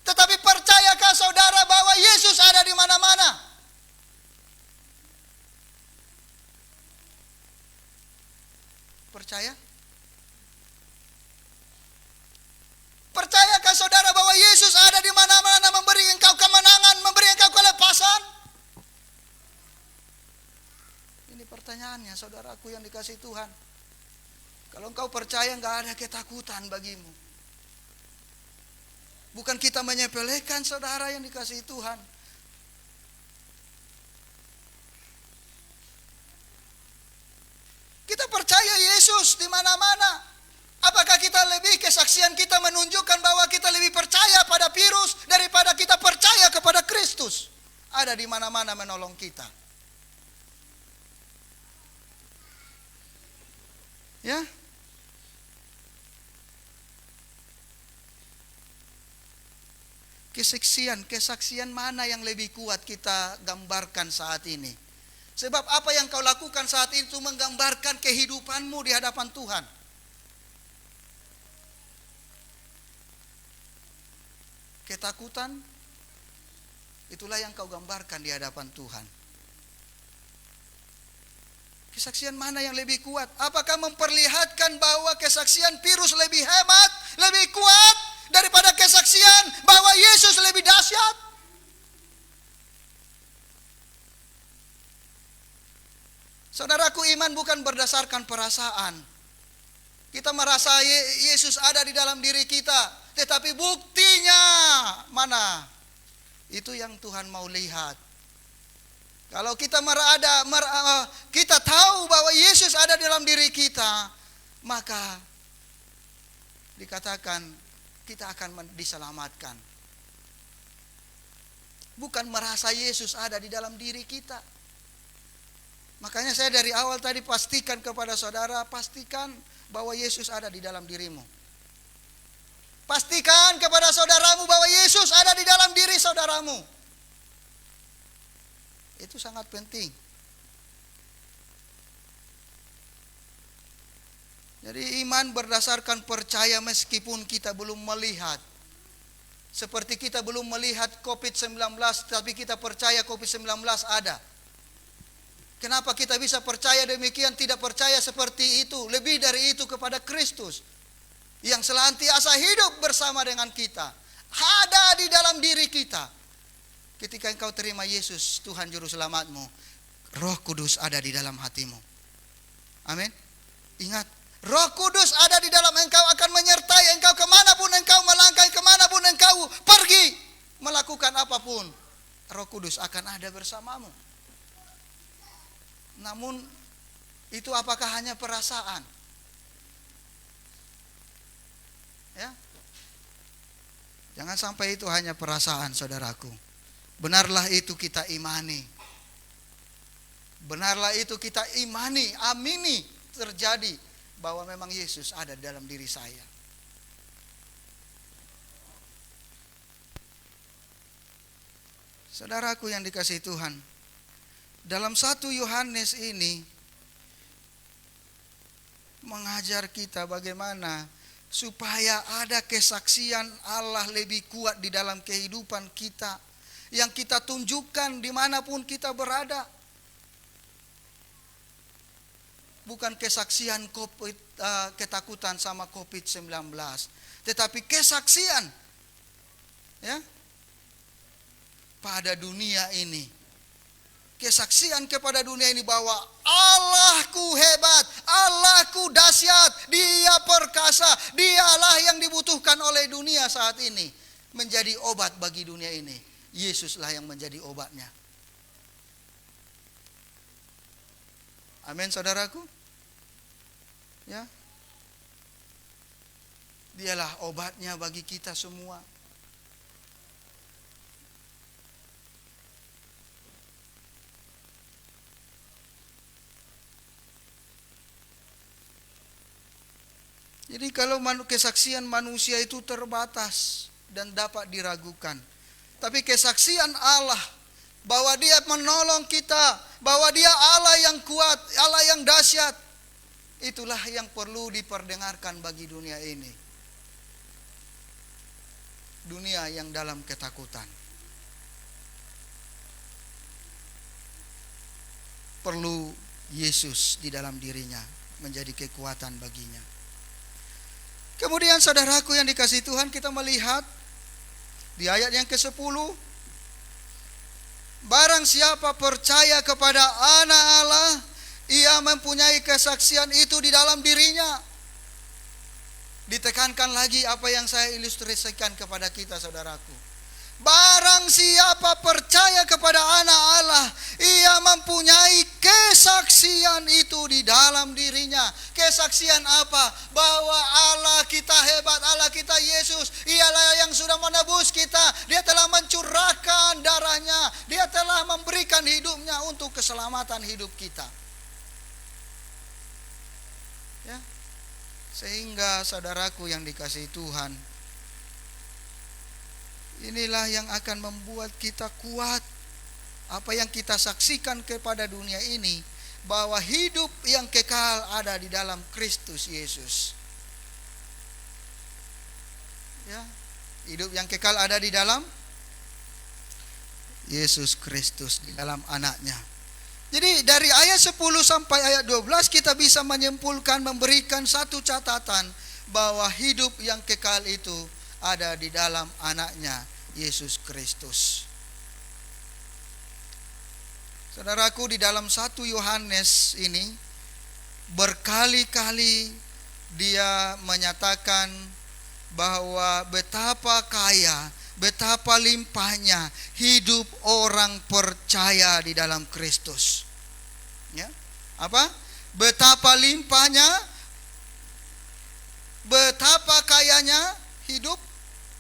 tetapi percayakah saudara bahwa Yesus ada di mana-mana? Percaya? Percayakah saudara bahwa Yesus ada di mana-mana, memberi engkau kemenangan, memberi engkau kelepasan? Ini pertanyaannya, saudaraku yang dikasihi Tuhan. Kalau engkau percaya, enggak ada ketakutan bagimu. Bukan kita menyepelekan saudara yang dikasihi Tuhan. Kita percaya Yesus di mana-mana. Apakah kita lebih, kesaksian kita menunjukkan bahwa kita lebih percaya pada virus daripada kita percaya kepada Kristus? Ada di mana-mana menolong kita. Ya. Kesaksian mana yang lebih kuat kita gambarkan saat ini? Sebab apa yang kau lakukan saat itu menggambarkan kehidupanmu di hadapan Tuhan. ketakutan, itulah yang kau gambarkan di hadapan Tuhan. Kesaksian mana yang lebih kuat? Apakah memperlihatkan bahwa kesaksian virus lebih hebat, lebih kuat daripada kesaksian bahwa Yesus lebih dahsyat? Saudaraku, iman bukan berdasarkan perasaan. Kita merasa Yesus ada di dalam diri kita, tetapi buktinya mana? Itu yang Tuhan mau lihat. Kalau kita kita tahu bahwa Yesus ada dalam diri kita, maka dikatakan kita akan diselamatkan. Bukan merasa Yesus ada di dalam diri kita. Makanya saya dari awal tadi pastikan kepada saudara, pastikan bahwa Yesus ada di dalam dirimu. Pastikan kepada saudaramu bahwa Yesus ada di dalam diri saudaramu. Itu sangat penting. Jadi iman berdasarkan percaya meskipun kita belum melihat. Seperti kita belum melihat COVID-19, tapi kita percaya COVID-19 ada. Kenapa kita bisa percaya demikian, tidak percaya seperti itu, lebih dari itu kepada Kristus yang senantiasa hidup bersama dengan kita, ada di dalam diri kita. Ketika engkau terima Yesus Tuhan Juru Selamatmu, Roh Kudus ada di dalam hatimu. Amin. Ingat, Roh Kudus ada di dalam engkau, akan menyertai engkau kemanapun engkau melangkah, kemanapun engkau pergi, melakukan apapun. Roh Kudus akan ada bersamamu. Namun itu apakah hanya perasaan? Ya, jangan sampai itu hanya perasaan, saudaraku. Benarlah itu kita imani. Benarlah itu kita imani, amini terjadi bahwa memang Yesus ada dalam diri saya. Saudaraku yang dikasihi Tuhan, dalam 1 Yohanes ini mengajar kita bagaimana supaya ada kesaksian Allah lebih kuat di dalam kehidupan kita, yang kita tunjukkan dimanapun kita berada. Bukan kesaksian ketakutan sama COVID-19, tetapi kesaksian ya pada dunia ini. Kesaksian kepada dunia ini bahwa Allahku hebat, Allahku dahsyat, Dia perkasa, Dialah yang dibutuhkan oleh dunia saat ini, menjadi obat bagi dunia ini. Yesuslah yang menjadi obatnya. Amin, saudaraku. Ya, Dialah obatnya bagi kita semua. Jadi kalau kesaksian manusia itu terbatas dan dapat diragukan, tapi kesaksian Allah bahwa Dia menolong kita, bahwa Dia Allah yang kuat, Allah yang dahsyat, itulah yang perlu diperdengarkan bagi dunia ini. Dunia yang dalam ketakutan perlu Yesus di dalam dirinya menjadi kekuatan baginya. Kemudian saudaraku yang dikasihi Tuhan, kita melihat di ayat yang ke-10, barang siapa percaya kepada Anak Allah, ia mempunyai kesaksian itu di dalam dirinya. Ditekankan lagi apa yang saya ilustrasikan kepada kita, saudaraku. Barang siapa percaya kepada Anak Allah, ia mempunyai kesaksian itu di dalam dirinya. Kesaksian apa? Bahwa Allah kita hebat, Allah kita Yesus, Ialah yang sudah menebus kita. Dia telah mencurahkan darahnya, Dia telah memberikan hidupnya untuk keselamatan hidup kita. Ya. Sehingga saudaraku yang dikasihi Tuhan, inilah yang akan membuat kita kuat. Apa yang kita saksikan kepada dunia ini, bahwa hidup yang kekal ada di dalam Kristus Yesus. Ya, Hidup yang kekal ada di dalam Yesus Kristus, di dalam anaknya. Jadi dari ayat 10 sampai ayat 12 kita bisa menyimpulkan, memberikan satu catatan bahwa hidup yang kekal itu ada di dalam anaknya Yesus Kristus. Saudaraku, di dalam 1 Yohanes ini berkali-kali dia menyatakan bahwa betapa kaya, betapa limpahnya hidup orang percaya di dalam Kristus. Ya. Apa? Betapa limpahnya, betapa kayanya hidup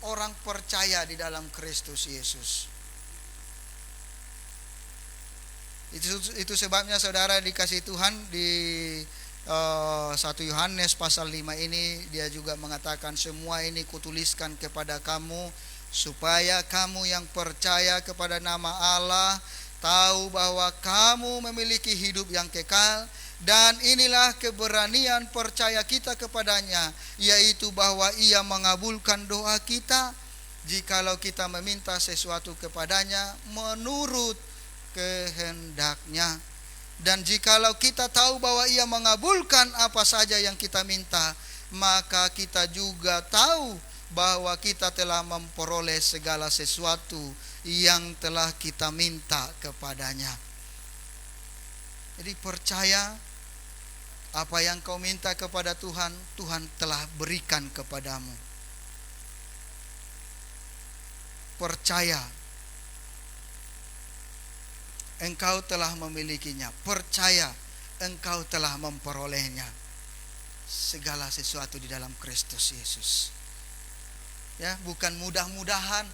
orang percaya di dalam Kristus Yesus. Itu sebabnya saudara dikasih Tuhan di 1 Yohanes pasal 5 ini dia juga mengatakan, semua ini kutuliskan kepada kamu supaya kamu yang percaya kepada nama Allah tahu bahwa kamu memiliki hidup yang kekal, dan inilah keberanian percaya kita kepadanya, yaitu bahwa Ia mengabulkan doa kita jikalau kita meminta sesuatu kepadanya menurut kehendaknya. Dan jikalau kita tahu bahwa Ia mengabulkan apa saja yang kita minta, maka kita juga tahu bahwa kita telah memperoleh segala sesuatu yang telah kita minta kepadanya. Jadi percaya apa yang kau minta kepada Tuhan, Tuhan telah berikan kepadamu. Percaya engkau telah memilikinya. Percaya engkau telah memperolehnya. Segala sesuatu di dalam Kristus Yesus. Ya, bukan mudah-mudahan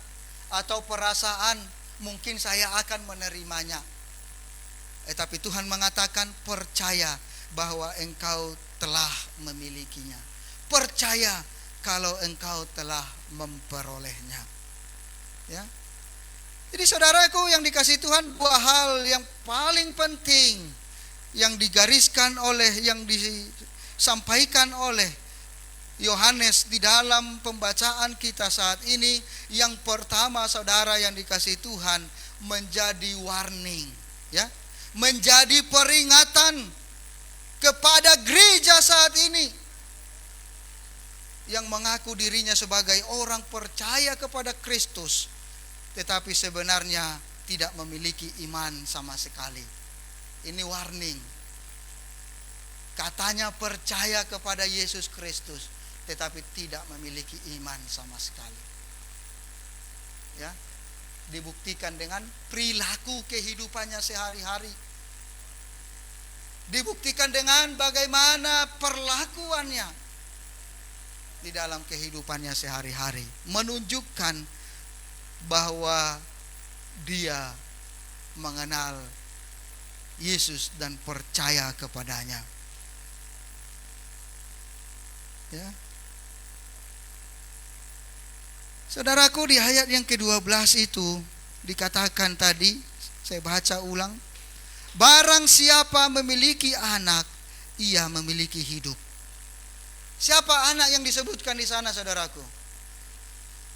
atau perasaan mungkin saya akan menerimanya. Tapi Tuhan mengatakan percaya bahwa engkau telah memilikinya. Percaya kalau engkau telah memperolehnya. Ya. Jadi saudaraku yang dikasihi Tuhan, dua hal yang paling penting yang digariskan oleh, yang disampaikan oleh Yohanes di dalam pembacaan kita saat ini. Yang pertama saudara yang dikasihi Tuhan, menjadi warning, ya, menjadi peringatan kepada gereja saat ini yang mengaku dirinya sebagai orang percaya kepada Kristus, tetapi sebenarnya tidak memiliki iman sama sekali. Ini warning. Katanya percaya kepada Yesus Kristus, tetapi tidak memiliki iman sama sekali. Ya, dibuktikan dengan perilaku kehidupannya sehari-hari. Dibuktikan dengan bagaimana perlakuannya di dalam kehidupannya sehari-hari, menunjukkan bahwa dia mengenal Yesus dan percaya kepadanya. Ya. Saudaraku, di ayat yang ke-12 itu dikatakan tadi, saya baca ulang, barang siapa memiliki anak, ia memiliki hidup. Siapa anak yang disebutkan di sana, saudaraku?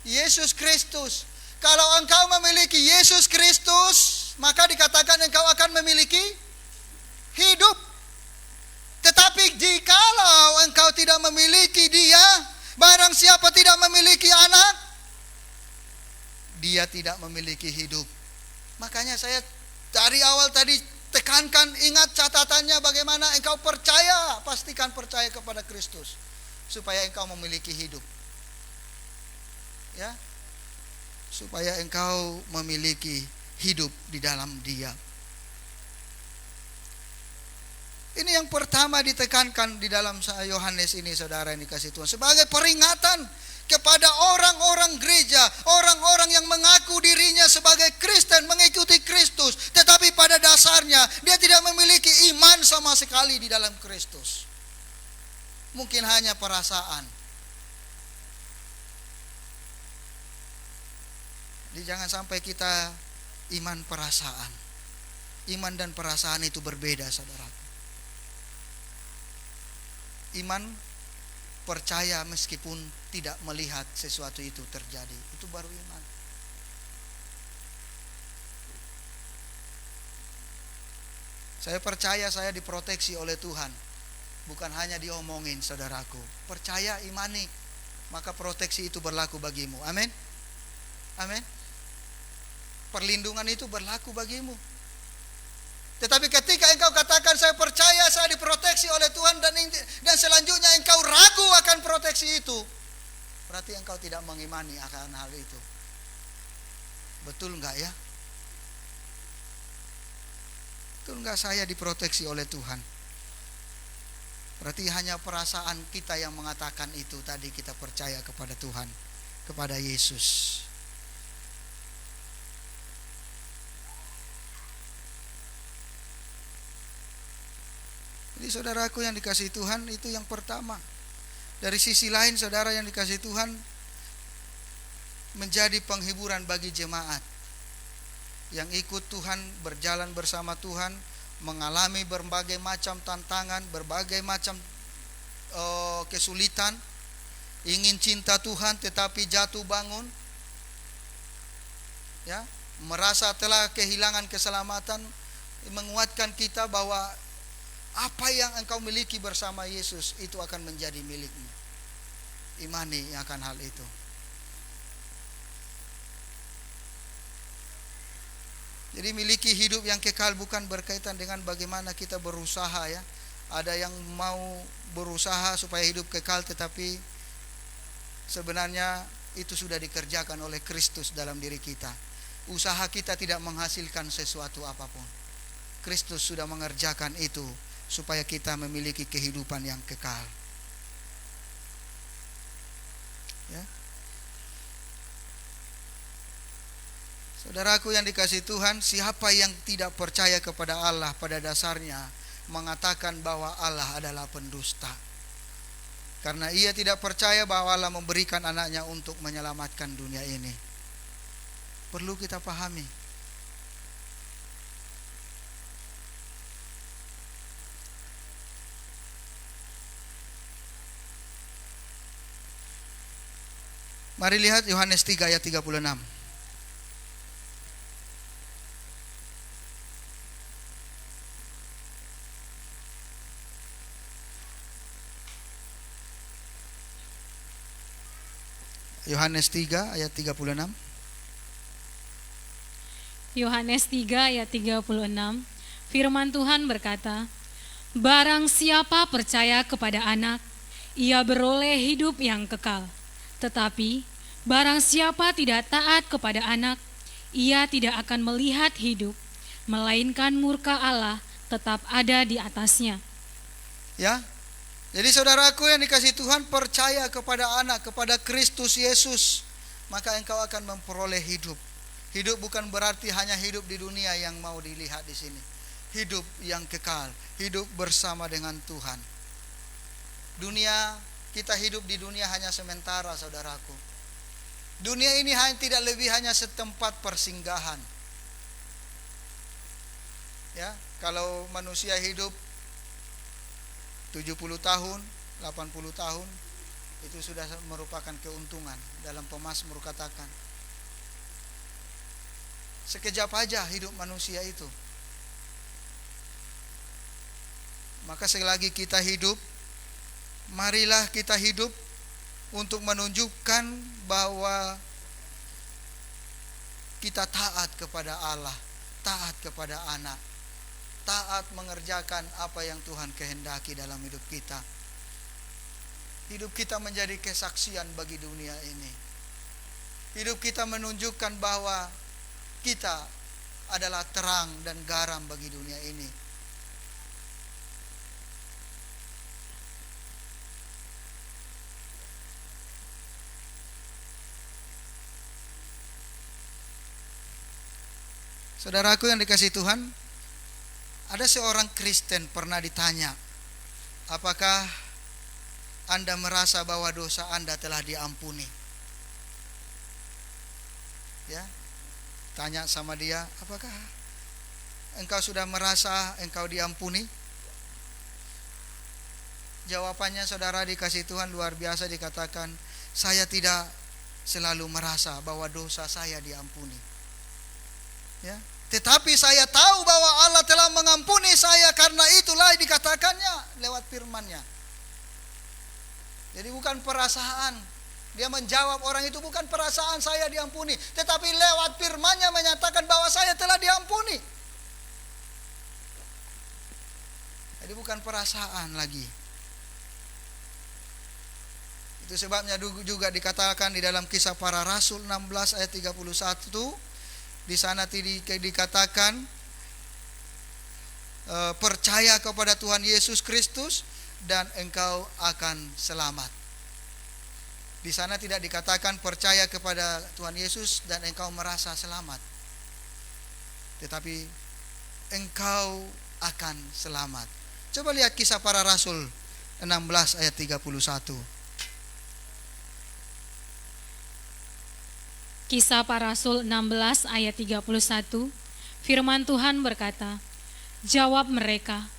Yesus Kristus. Kalau engkau memiliki Yesus Kristus, maka dikatakan engkau akan memiliki hidup. Tetapi jikalau engkau tidak memiliki Dia, barang siapa tidak memiliki anak, dia tidak memiliki hidup. Makanya saya dari awal tadi tekankan, ingat catatannya, bagaimana engkau percaya, pastikan percaya kepada Kristus supaya engkau memiliki hidup. Ya, supaya engkau memiliki hidup di dalam Dia. Ini yang pertama ditekankan di dalam Yohanes ini, saudara yang dikasihi Tuhan, sebagai peringatan kepada orang-orang gereja, orang-orang yang mengaku dirinya sebagai Kristen, mengikuti Kristus, tetapi pada dasarnya dia tidak memiliki iman sama sekali di dalam Kristus. Mungkin hanya perasaan. Jadi jangan sampai kita iman perasaan. Iman dan perasaan itu berbeda, saudara. Iman percaya meskipun tidak melihat sesuatu itu terjadi. Itu baru iman. Saya percaya saya diproteksi oleh Tuhan, bukan hanya diomongin, saudaraku. Percaya, imani, maka proteksi itu berlaku bagimu. Amin. Amin. Perlindungan itu berlaku bagimu. Tetapi ketika engkau katakan saya percaya saya diproteksi oleh Tuhan, dan selanjutnya engkau ragu akan proteksi itu, berarti engkau tidak mengimani akan hal itu. Betul enggak ya? Betul enggak saya diproteksi oleh Tuhan? Berarti hanya perasaan kita yang mengatakan itu tadi, kita percaya kepada Tuhan, kepada Yesus. Jadi saudaraku yang dikasihi Tuhan, itu yang pertama. Dari sisi lain, saudara yang dikasihi Tuhan, menjadi penghiburan bagi jemaat yang ikut Tuhan, berjalan bersama Tuhan, mengalami berbagai macam tantangan, berbagai macam kesulitan, ingin cinta Tuhan tetapi jatuh bangun, ya, merasa telah kehilangan keselamatan, menguatkan kita bahwa apa yang engkau miliki bersama Yesus itu akan menjadi milikmu. Imani akan hal itu. Jadi miliki hidup yang kekal bukan berkaitan dengan bagaimana kita berusaha, ya. Ada yang mau berusaha supaya hidup kekal, tetapi sebenarnya itu sudah dikerjakan oleh Kristus dalam diri kita. Usaha kita tidak menghasilkan sesuatu apapun. Kristus sudah mengerjakan itu supaya kita memiliki kehidupan yang kekal. Ya. Saudaraku yang dikasihi Tuhan, siapa yang tidak percaya kepada Allah pada dasarnya mengatakan bahwa Allah adalah pendusta. Karena ia tidak percaya bahwa Allah memberikan anaknya untuk menyelamatkan dunia ini. Perlu kita pahami. Mari lihat Yohanes 3 ayat 36. Yohanes 3 ayat 36. Yohanes 3 ayat 36. Firman Tuhan berkata, "Barang siapa percaya kepada Anak, ia beroleh hidup yang kekal. Tetapi barang siapa tidak taat kepada Anak, ia tidak akan melihat hidup, melainkan murka Allah tetap ada di atasnya." Ya. Jadi saudaraku yang dikasihi Tuhan, percaya kepada Anak, kepada Kristus Yesus, maka engkau akan memperoleh hidup. Hidup bukan berarti hanya hidup di dunia yang mau dilihat di sini. Hidup yang kekal, hidup bersama dengan Tuhan. Dunia, kita hidup di dunia hanya sementara, saudaraku. Dunia ini tidak lebih hanya setempat persinggahan. Ya, kalau manusia hidup 70 tahun, 80 tahun, itu sudah merupakan keuntungan. Dalam Pemazmur katakan, sekejap aja hidup manusia itu. Maka selagi kita hidup, marilah kita hidup untuk menunjukkan bahwa kita taat kepada Allah, taat kepada Anak, taat mengerjakan apa yang Tuhan kehendaki dalam hidup kita. Hidup kita menjadi kesaksian bagi dunia ini. Hidup kita menunjukkan bahwa kita adalah terang dan garam bagi dunia ini. Saudaraku yang dikasihi Tuhan, ada seorang Kristen pernah ditanya, apakah Anda merasa bahwa dosa Anda telah diampuni? Ya, tanya sama dia, apakah engkau sudah merasa engkau diampuni? Jawabannya saudara dikasih Tuhan luar biasa, dikatakan, saya tidak selalu merasa bahwa dosa saya diampuni. Ya, tetapi saya tahu bahwa Allah telah mengampuni saya, karena itulah dikatakannya lewat firman-Nya. Jadi bukan perasaan. Dia menjawab orang itu, bukan perasaan saya diampuni, tetapi lewat firman-Nya menyatakan bahwa saya telah diampuni. Jadi bukan perasaan lagi. Itu sebabnya juga dikatakan di dalam Kisah Para Rasul 16 ayat 31, di sana dikatakan percaya kepada Tuhan Yesus Kristus dan engkau akan selamat. Di sana tidak dikatakan percaya kepada Tuhan Yesus dan engkau merasa selamat, tetapi engkau akan selamat. Coba lihat Kisah Para Rasul 16 ayat 31. Kisah Para Rasul 16 ayat 31, firman Tuhan berkata, jawab mereka,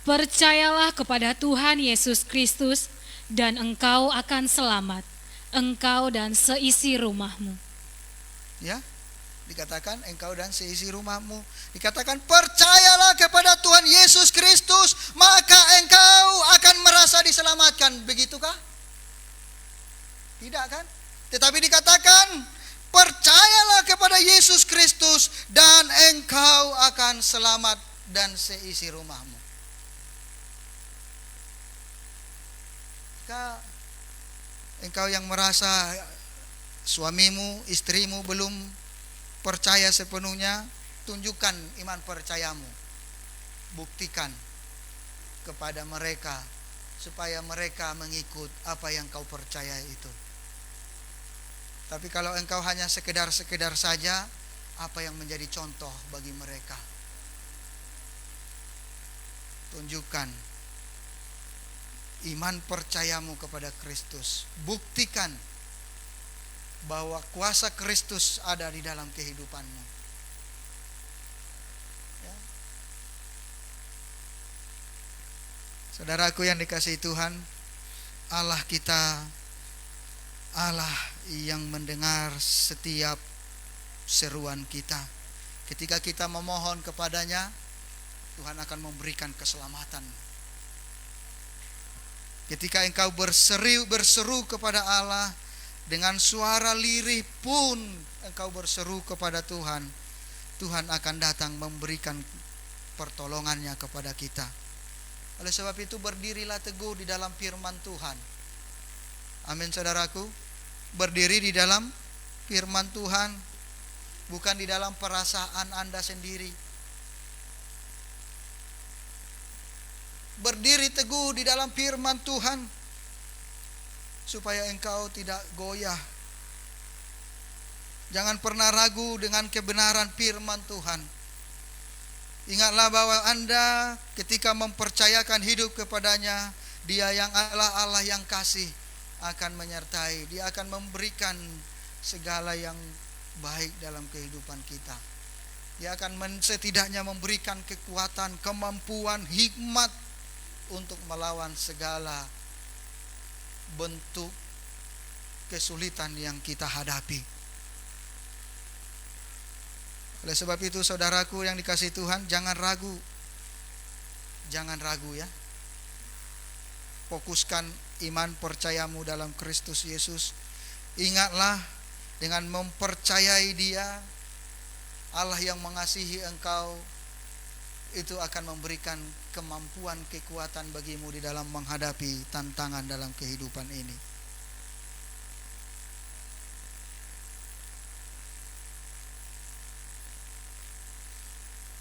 percayalah kepada Tuhan Yesus Kristus dan engkau akan selamat, engkau dan seisi rumahmu. Ya, dikatakan engkau dan seisi rumahmu. Dikatakan percayalah kepada Tuhan Yesus Kristus, maka engkau akan merasa diselamatkan. Begitukah? Tidak kan? Tetapi dikatakan percayalah kepada Yesus Kristus dan engkau akan selamat dan seisi rumahmu. Jika engkau yang merasa suamimu, istrimu belum percaya sepenuhnya, tunjukkan iman percayamu. Buktikan kepada mereka supaya mereka mengikut apa yang kau percaya itu. Tapi kalau engkau hanya sekedar saja, apa yang menjadi contoh bagi mereka? Tunjukkan iman percayamu kepada Kristus. Buktikan bahwa kuasa Kristus ada di dalam kehidupanmu. Ya. Saudaraku yang dikasihi Tuhan, Allah kita, Allah yang mendengar setiap seruan kita. Ketika kita memohon kepadanya, Tuhan akan memberikan keselamatan. Ketika engkau berseru kepada Allah dengan suara lirih pun engkau berseru kepada Tuhan, Tuhan akan datang memberikan pertolongannya kepada kita. Oleh sebab itu berdirilah teguh di dalam firman Tuhan. Amin saudaraku. Berdiri di dalam firman Tuhan, bukan di dalam perasaan Anda sendiri. Berdiri teguh di dalam firman Tuhan supaya engkau tidak goyah. Jangan pernah ragu dengan kebenaran firman Tuhan. Ingatlah bahwa Anda ketika mempercayakan hidup kepadanya, Dia yang Allah yang kasih akan menyertai. Dia akan memberikan segala yang baik dalam kehidupan kita. Dia akan setidaknya memberikan kekuatan, kemampuan, hikmat untuk melawan segala bentuk kesulitan yang kita hadapi. Oleh sebab itu saudaraku yang dikasihi Tuhan, jangan ragu. Jangan ragu ya. Fokuskan iman percayamu dalam Kristus Yesus. Ingatlah dengan mempercayai Dia, Allah yang mengasihi engkau itu akan memberikan kemampuan, kekuatan bagimu di dalam menghadapi tantangan dalam kehidupan ini.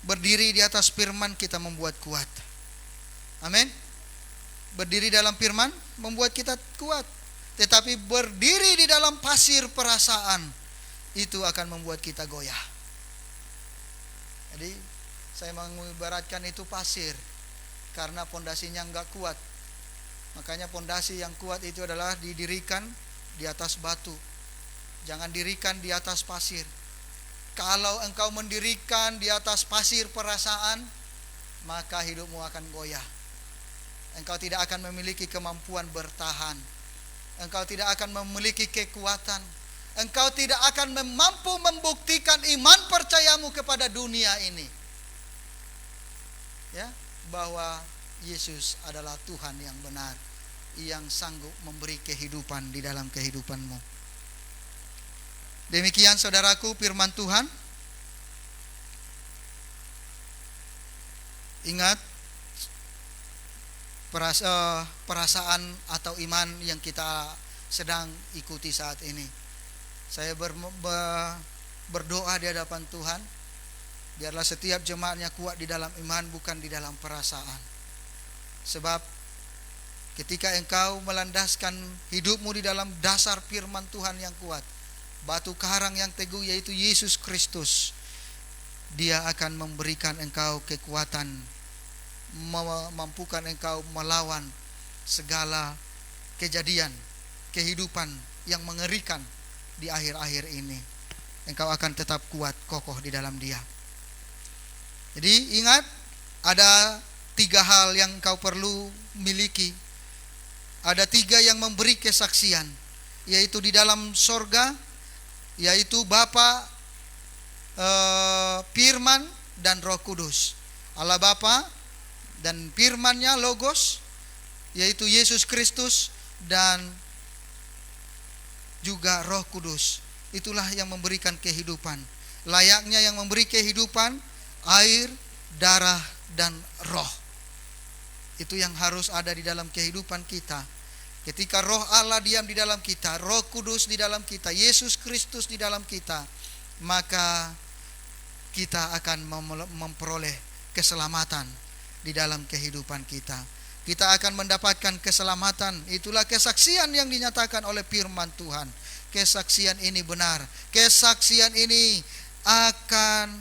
Berdiri di atas firman kita membuat kuat. Amin. Berdiri dalam firman membuat kita kuat. Tetapi berdiri di dalam pasir perasaan itu akan membuat kita goyah. Jadi saya mengibaratkan itu pasir karena pondasinya enggak kuat. Makanya pondasi yang kuat itu adalah didirikan di atas batu. Jangan dirikan di atas pasir. Kalau engkau mendirikan di atas pasir perasaan, maka hidupmu akan goyah. engkau tidak akan memiliki kemampuan bertahan. Engkau tidak akan memiliki kekuatan. Engkau tidak akan mampu membuktikan iman percayamu kepada dunia ini. Ya, bahwa Yesus adalah Tuhan yang benar, yang sanggup memberi kehidupan di dalam kehidupanmu. Demikian saudaraku firman Tuhan. Ingat perasaan atau iman yang kita sedang ikuti saat ini. Saya berdoa di hadapan Tuhan, biarlah setiap jemaatnya kuat di dalam iman, bukan di dalam perasaan. Sebab ketika engkau melandaskan hidupmu di dalam dasar firman Tuhan yang kuat, batu karang yang teguh yaitu Yesus Kristus, Dia akan memberikan engkau kekuatan, memampukan engkau melawan segala kejadian kehidupan yang mengerikan di akhir-akhir ini. Engkau akan tetap kuat, kokoh di dalam Dia. Jadi ingat, ada 3 hal yang engkau perlu miliki. Ada 3 yang memberi kesaksian, yaitu di dalam sorga, yaitu Bapa, Firman, dan Roh Kudus. Allah Bapa dan firman-Nya Logos, yaitu Yesus Kristus, dan juga Roh Kudus. Itulah yang memberikan kehidupan. Layaknya yang memberi kehidupan, air, darah, dan roh. Itu yang harus ada di dalam kehidupan kita. Ketika Roh Allah diam di dalam kita, Roh Kudus di dalam kita, Yesus Kristus di dalam kita, maka kita akan memperoleh keselamatan di dalam kehidupan kita. Kita akan mendapatkan keselamatan. Itulah kesaksian yang dinyatakan oleh firman Tuhan. Kesaksian ini benar. Kesaksian ini akan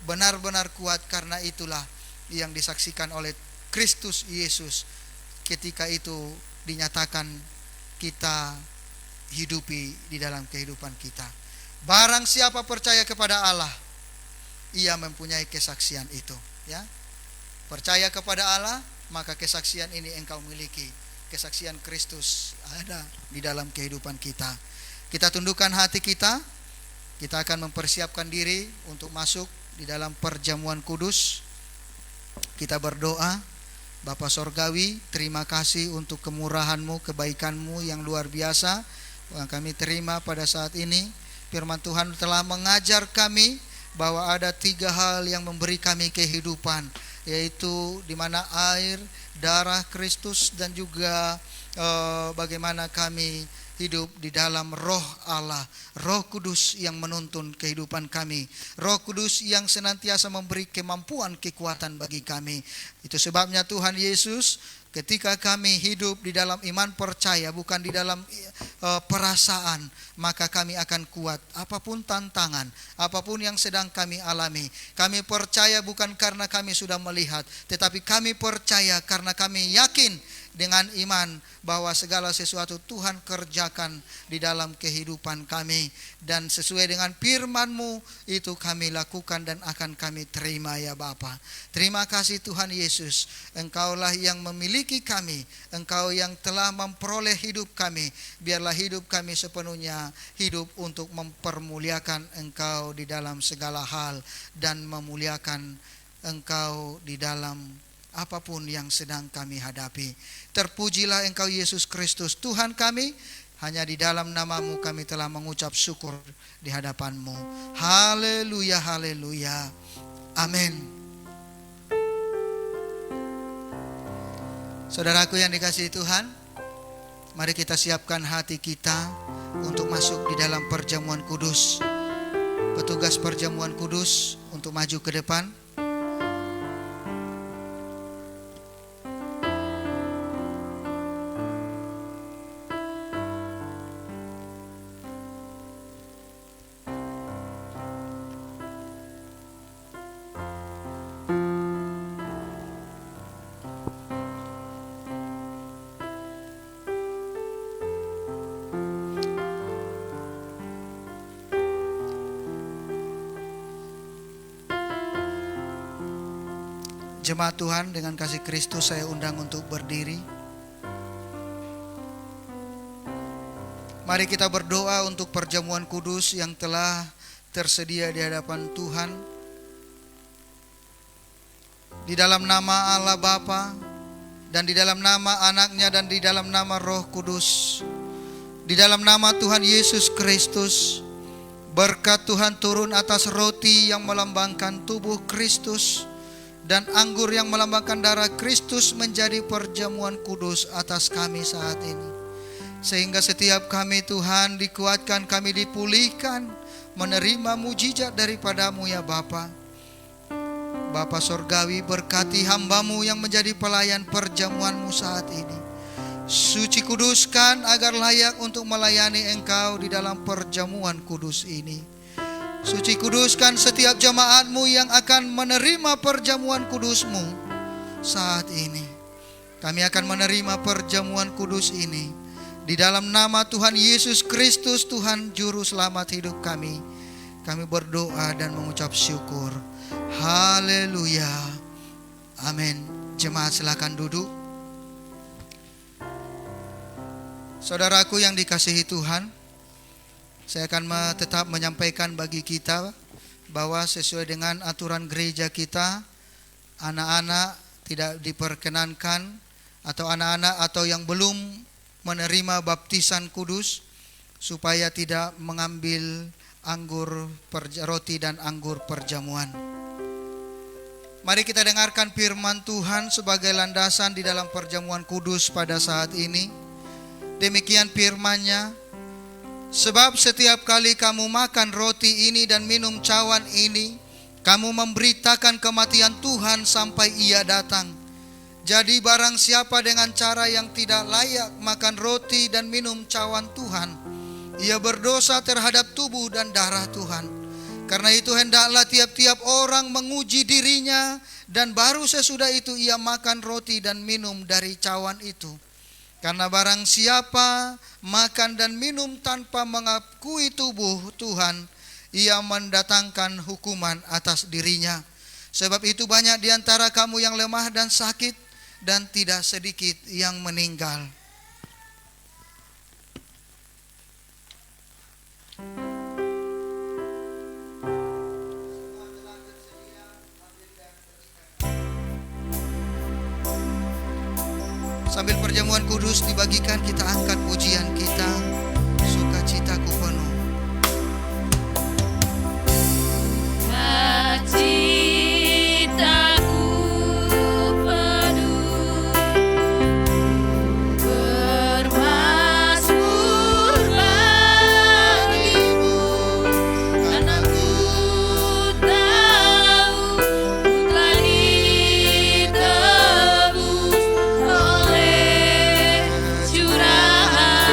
benar-benar kuat, karena itulah yang disaksikan oleh Kristus Yesus. Ketika itu dinyatakan kita hidupi di dalam kehidupan kita. Barang siapa percaya kepada Allah, ia mempunyai kesaksian itu, ya. Percaya kepada Allah, maka kesaksian ini engkau miliki. Kesaksian Kristus ada di dalam kehidupan kita. Kita tundukkan hati kita. Kita akan mempersiapkan diri untuk masuk di dalam perjamuan kudus. Kita berdoa. Bapa Sorgawi, terima kasih untuk kemurahan-Mu, kebaikan-Mu yang luar biasa yang kami terima pada saat ini. Firman Tuhan telah mengajar kami bahwa ada 3 hal yang memberi kami kehidupan, yaitu di mana air, darah Kristus, dan juga bagaimana kami hidup di dalam Roh Allah, Roh Kudus yang menuntun kehidupan kami, Roh Kudus yang senantiasa memberi kemampuan, kekuatan bagi kami. Itu sebabnya Tuhan Yesus, ketika kami hidup di dalam iman percaya, bukan di dalam perasaan, maka kami akan kuat apapun tantangan, apapun yang sedang kami alami. Kami percaya bukan karena kami sudah melihat, tetapi kami percaya karena kami yakin dengan iman bahwa segala sesuatu Tuhan kerjakan di dalam kehidupan kami, dan sesuai dengan firman-Mu itu kami lakukan dan akan kami terima, ya Bapa. Terima kasih Tuhan Yesus, Engkaulah yang memiliki kami, Engkau yang telah memperoleh hidup kami. Biarlah hidup kami sepenuhnya hidup untuk mempermuliakan Engkau di dalam segala hal, dan memuliakan Engkau di dalam apapun yang sedang kami hadapi. Terpujilah Engkau Yesus Kristus Tuhan kami. Hanya di dalam nama-Mu kami telah mengucap syukur di hadapan-Mu. Haleluya, haleluya. Amin. Saudaraku yang dikasihi Tuhan, mari kita siapkan hati kita untuk masuk di dalam perjamuan kudus. Petugas perjamuan kudus untuk maju ke depan. Jemaat Tuhan, dengan kasih Kristus saya undang untuk berdiri. Mari kita berdoa untuk perjamuan kudus yang telah tersedia di hadapan Tuhan. Di dalam nama Allah Bapa, dan di dalam nama Anaknya, dan di dalam nama Roh Kudus, di dalam nama Tuhan Yesus Kristus, berkat Tuhan turun atas roti yang melambangkan tubuh Kristus dan anggur yang melambangkan darah Kristus menjadi perjamuan kudus atas kami saat ini. Sehingga setiap kami Tuhan dikuatkan, kami dipulihkan, menerima mujizat daripadamu ya Bapa. Bapa Sorgawi, berkati hamba-Mu yang menjadi pelayan perjamuan-Mu saat ini. Suci kuduskan agar layak untuk melayani Engkau di dalam perjamuan kudus ini. Suci kuduskan setiap jemaat-Mu yang akan menerima perjamuan kudus-Mu saat ini. Kami akan menerima perjamuan kudus ini di dalam nama Tuhan Yesus Kristus, Tuhan Juru Selamat hidup kami. Kami berdoa dan mengucap syukur. Haleluya. Amin. Jemaat silakan duduk. Saudaraku yang dikasihi Tuhan, saya akan tetap menyampaikan bagi kita bahwa sesuai dengan aturan gereja kita, anak-anak tidak diperkenankan, atau anak-anak atau yang belum menerima baptisan kudus, supaya tidak mengambil roti dan anggur perjamuan. Mari kita dengarkan firman Tuhan sebagai landasan di dalam perjamuan kudus pada saat ini. Demikian firman-Nya, sebab setiap kali kamu makan roti ini dan minum cawan ini, kamu memberitakan kematian Tuhan sampai Ia datang. Jadi barang siapa dengan cara yang tidak layak makan roti dan minum cawan Tuhan, ia berdosa terhadap tubuh dan darah Tuhan. Karena itu hendaklah tiap-tiap orang menguji dirinya, dan baru sesudah itu ia makan roti dan minum dari cawan itu. Karena barang siapa makan dan minum tanpa mengakui tubuh Tuhan, ia mendatangkan hukuman atas dirinya. Sebab itu banyak di antara kamu yang lemah dan sakit, dan tidak sedikit yang meninggal. Sambil perjamuan kudus dibagikan, kita angkat pujian kita, sukacitaku penuh. Curahan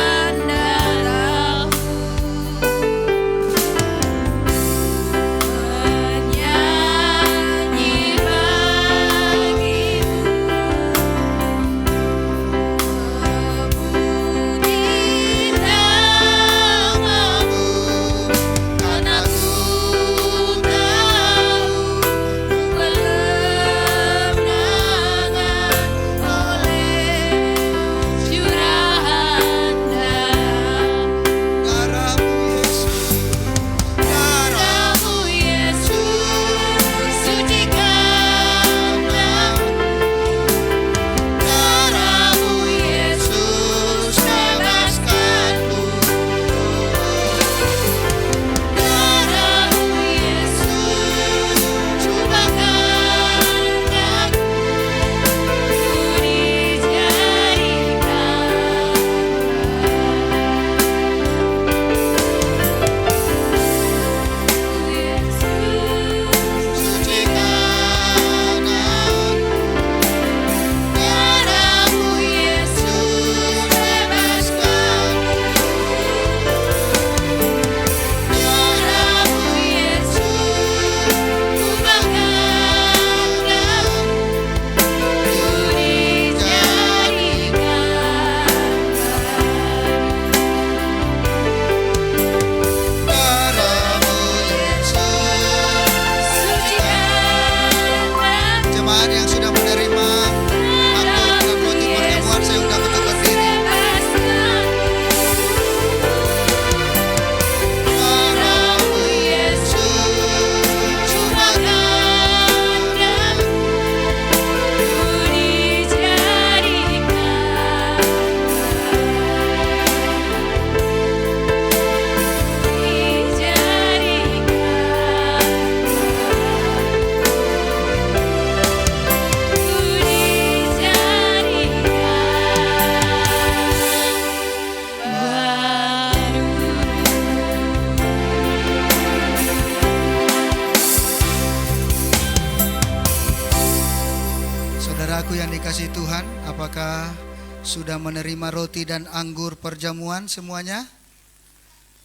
yang dikasihi Tuhan, apakah sudah menerima roti dan anggur perjamuan semuanya?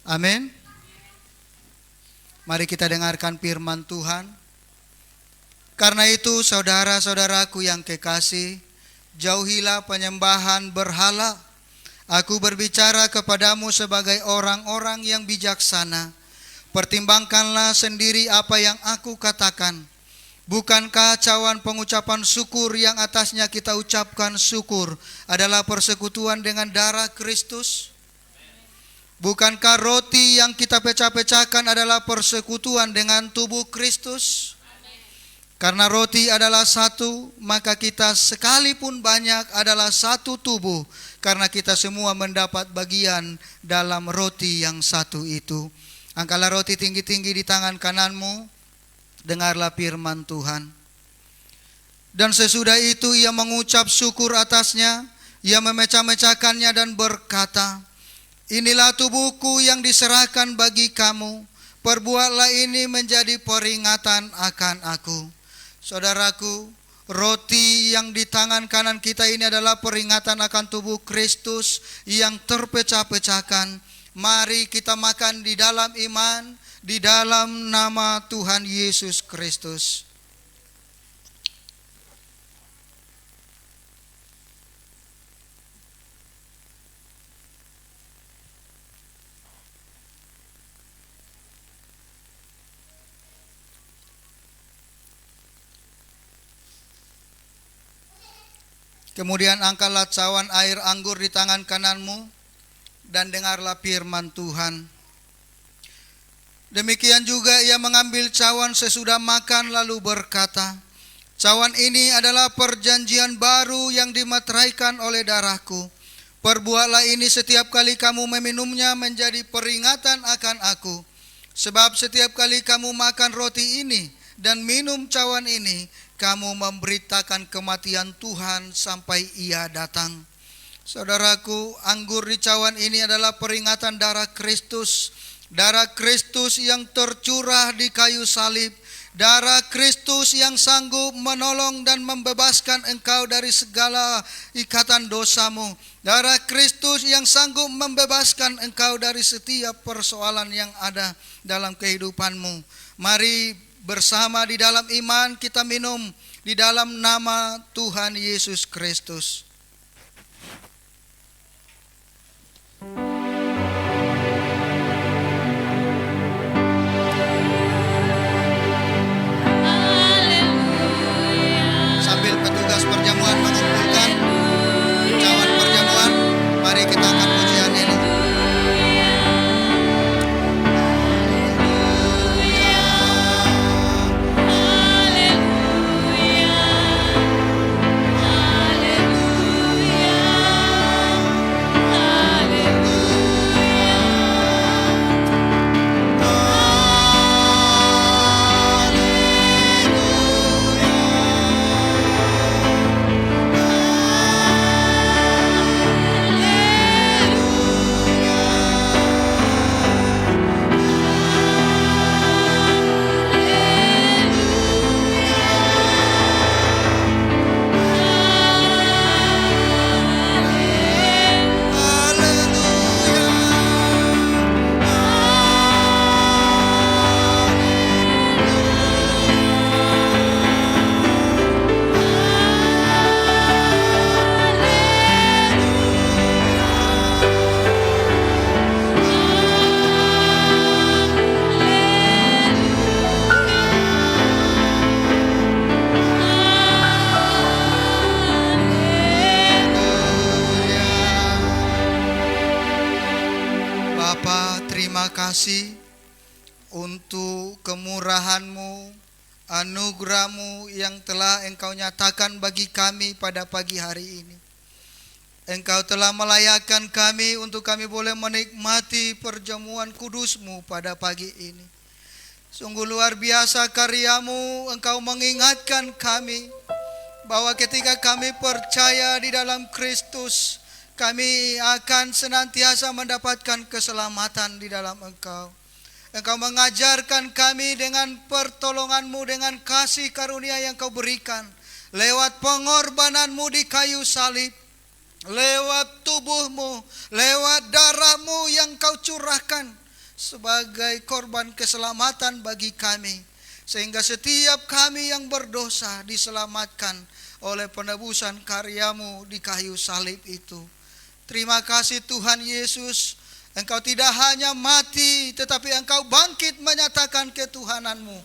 Amin. Mari kita dengarkan firman Tuhan. Karena itu saudara-saudaraku yang kekasih, jauhilah penyembahan berhala. Aku berbicara kepadamu sebagai orang-orang yang bijaksana. Pertimbangkanlah sendiri apa yang aku katakan. Bukankah cawan pengucapan syukur yang atasnya kita ucapkan syukur adalah persekutuan dengan darah Kristus? Bukankah roti yang kita pecah-pecahkan adalah persekutuan dengan tubuh Kristus? Karena roti adalah satu, maka kita sekalipun banyak adalah satu tubuh, karena kita semua mendapat bagian dalam roti yang satu itu. Angkatlah roti tinggi-tinggi di tangan kananmu, dengarlah firman Tuhan. Dan sesudah itu ia mengucap syukur atasnya, ia memecah-mecahkannya dan berkata, inilah tubuhku yang diserahkan bagi kamu, perbuatlah ini menjadi peringatan akan aku. Saudaraku, roti yang di tangan kanan kita ini adalah peringatan akan tubuh Kristus yang terpecah-pecahkan. Mari kita makan di dalam iman, di dalam nama Tuhan Yesus Kristus. Kemudian angkatlah cawan air anggur di tangan kananmu dan dengarlah firman Tuhan. Demikian juga ia mengambil cawan sesudah makan lalu berkata, cawan ini adalah perjanjian baru yang dimeteraikan oleh darahku. Perbuatlah ini setiap kali kamu meminumnya menjadi peringatan akan aku. Sebab setiap kali kamu makan roti ini dan minum cawan ini, kamu memberitakan kematian Tuhan sampai ia datang. Saudaraku, anggur di cawan ini adalah peringatan darah Kristus. Darah Kristus yang tercurah di kayu salib. Darah Kristus yang sanggup menolong dan membebaskan engkau dari segala ikatan dosamu. Darah Kristus yang sanggup membebaskan engkau dari setiap persoalan yang ada dalam kehidupanmu. Mari bersama di dalam iman kita minum di dalam nama Tuhan Yesus Kristus. Sambil petugas perjamuan mengumpulkan cawan perjamuan, mari kita angkat pujian ini. Kasih untuk kemurahan-Mu, anugerah-Mu yang telah Engkau nyatakan bagi kami pada pagi hari ini. Engkau telah melayakkan kami untuk kami boleh menikmati perjamuan kudus-Mu pada pagi ini. Sungguh luar biasa karya-Mu, Engkau mengingatkan kami bahwa ketika kami percaya di dalam Kristus, kami akan senantiasa mendapatkan keselamatan di dalam Engkau. Engkau mengajarkan kami dengan pertolongan-Mu, dengan kasih karunia yang Kau berikan. lewat pengorbananmu di kayu salib, lewat tubuhmu, lewat darahmu yang kau curahkan sebagai korban keselamatan bagi kami. Sehingga setiap kami yang berdosa diselamatkan oleh penebusan karyamu di kayu salib itu. Terima kasih Tuhan Yesus, Engkau tidak hanya mati, tetapi Engkau bangkit menyatakan ketuhananmu.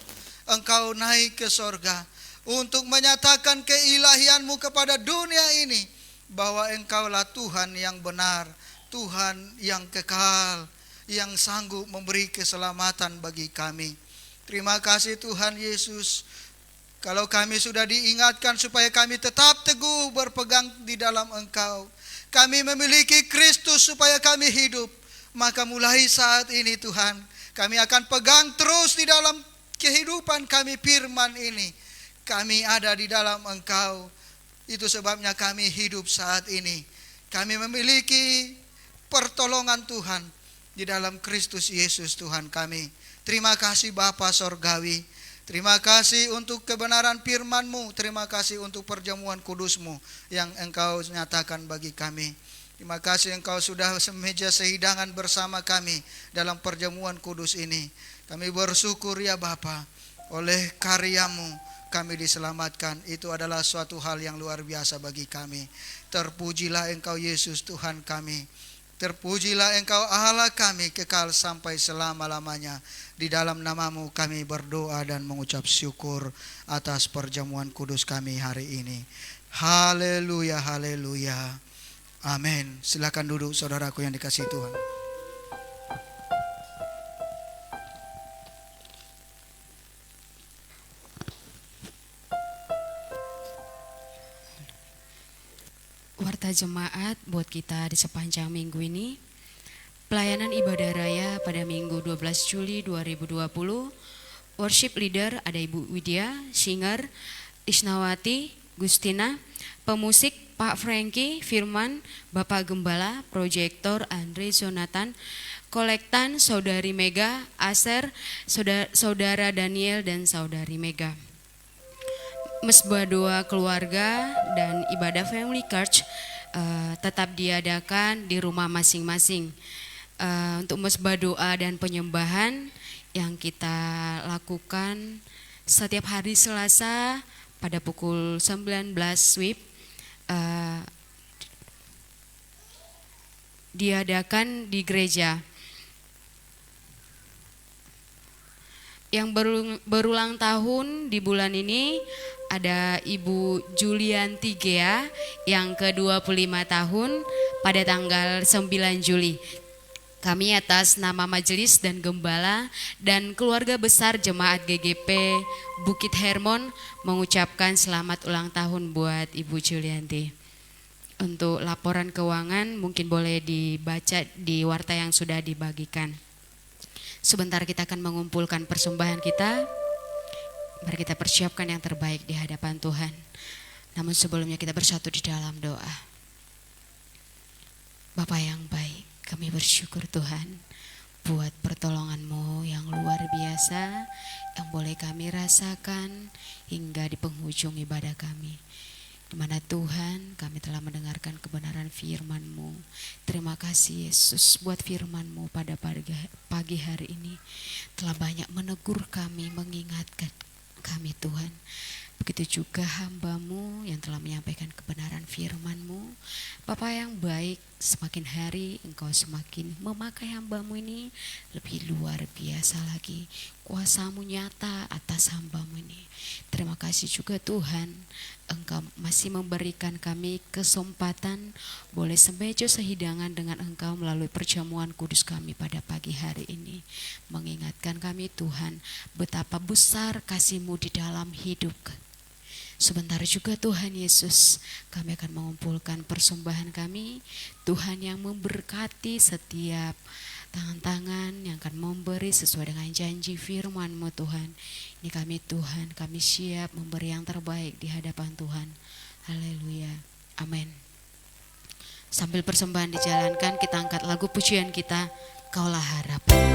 Engkau naik ke sorga untuk menyatakan keilahianmu kepada dunia ini, bahwa Engkaulah Tuhan yang benar, Tuhan yang kekal, yang sanggup memberi keselamatan bagi kami. Terima kasih Tuhan Yesus. Kalau kami sudah diingatkan supaya kami tetap teguh berpegang di dalam Engkau, kami memiliki Kristus supaya kami hidup, maka mulai saat ini Tuhan, kami akan pegang terus di dalam kehidupan kami firman ini. Kami ada di dalam Engkau. Itu sebabnya kami hidup saat ini. Kami memiliki pertolongan Tuhan di dalam Kristus Yesus Tuhan kami. Terima kasih Bapa Sorgawi. Terima kasih untuk kebenaran firman-Mu. Terima kasih untuk perjamuan kudus-Mu yang Engkau nyatakan bagi kami. Terima kasih Engkau sudah semeja sehidangan bersama kami dalam perjamuan kudus ini. Kami bersyukur ya Bapa, oleh karya-Mu kami diselamatkan. Itu adalah suatu hal yang luar biasa bagi kami. Terpujilah Engkau Yesus Tuhan kami. Terpujilah Engkau Allah kami kekal sampai selama-lamanya. Di dalam nama-Mu kami berdoa dan mengucap syukur atas perjamuan kudus kami hari ini. Haleluya, haleluya. Amin. Silakan duduk saudaraku yang dikasihi Tuhan. Warta jemaat buat kita di sepanjang minggu ini. Pelayanan ibadah raya pada Minggu 12 Juli 2020. Worship leader ada Ibu Widya, singer Isnawati, Gustina, pemusik Pak Franky, Firman, Bapak Gembala, proyektor Andre Jonathan, kolektan Saudari Mega, Aser, Saudara Daniel dan Saudari Mega. Mesbah doa keluarga dan ibadah family church tetap diadakan di rumah masing-masing. Untuk mesbah doa dan penyembahan yang kita lakukan setiap hari Selasa pada pukul 19 WIB diadakan di gereja. Yang berulang tahun di bulan ini ada Ibu Julianti Gea yang ke-25 tahun pada tanggal 9 Juli. Kami atas nama majelis dan gembala dan keluarga besar jemaat GGP Bukit Hermon mengucapkan selamat ulang tahun buat Ibu Julianti. Untuk laporan keuangan mungkin boleh dibaca di warta yang sudah dibagikan. Sebentar kita akan mengumpulkan persembahan kita. Mari kita persiapkan yang terbaik di hadapan Tuhan. Namun sebelumnya kita bersatu di dalam doa. Bapa yang baik, kami bersyukur Tuhan buat pertolongan-Mu yang luar biasa yang boleh kami rasakan hingga di penghujung ibadah kami. Di mana Tuhan kami telah mendengarkan kebenaran firman-Mu. Terima kasih Yesus buat firman-Mu pada pagi hari ini. Telah banyak menegur kami, mengingatkan kami Tuhan. Begitu juga hamba-Mu yang telah menyampaikan kebenaran firman-Mu. Bapa yang baik, semakin hari Engkau semakin memakai hamba-Mu ini lebih luar biasa lagi. Kuasa-Mu nyata atas hamba-Mu ini. Terima kasih juga Tuhan, Engkau masih memberikan kami kesempatan boleh semeja sehidangan dengan Engkau melalui perjamuan kudus kami pada pagi hari ini. Mengingatkan kami Tuhan, betapa besar kasih-Mu di dalam hidup kami. Sebentar juga Tuhan Yesus, kami akan mengumpulkan persembahan kami. Tuhan yang memberkati setiap tangan-tangan yang akan memberi sesuai dengan janji firman-Mu Tuhan. Ini kami Tuhan, kami siap memberi yang terbaik di hadapan Tuhan. Haleluya, amin. Sambil persembahan dijalankan, kita angkat lagu pujian kita, Kaulah Harapan.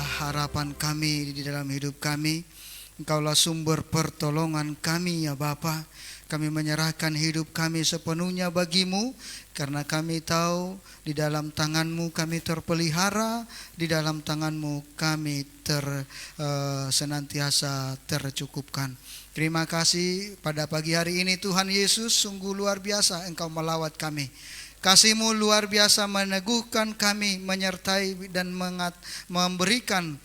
harapan kami di dalam hidup kami. Engkaulah sumber pertolongan kami ya Bapa. Kami menyerahkan hidup kami sepenuhnya bagimu, karena kami tahu di dalam tangan-Mu kami terpelihara, di dalam tangan-Mu kami senantiasa tercukupkan. Terima kasih pada pagi hari ini Tuhan Yesus, sungguh luar biasa Engkau melawat kami. Kasih-Mu luar biasa meneguhkan kami, menyertai dan memberikan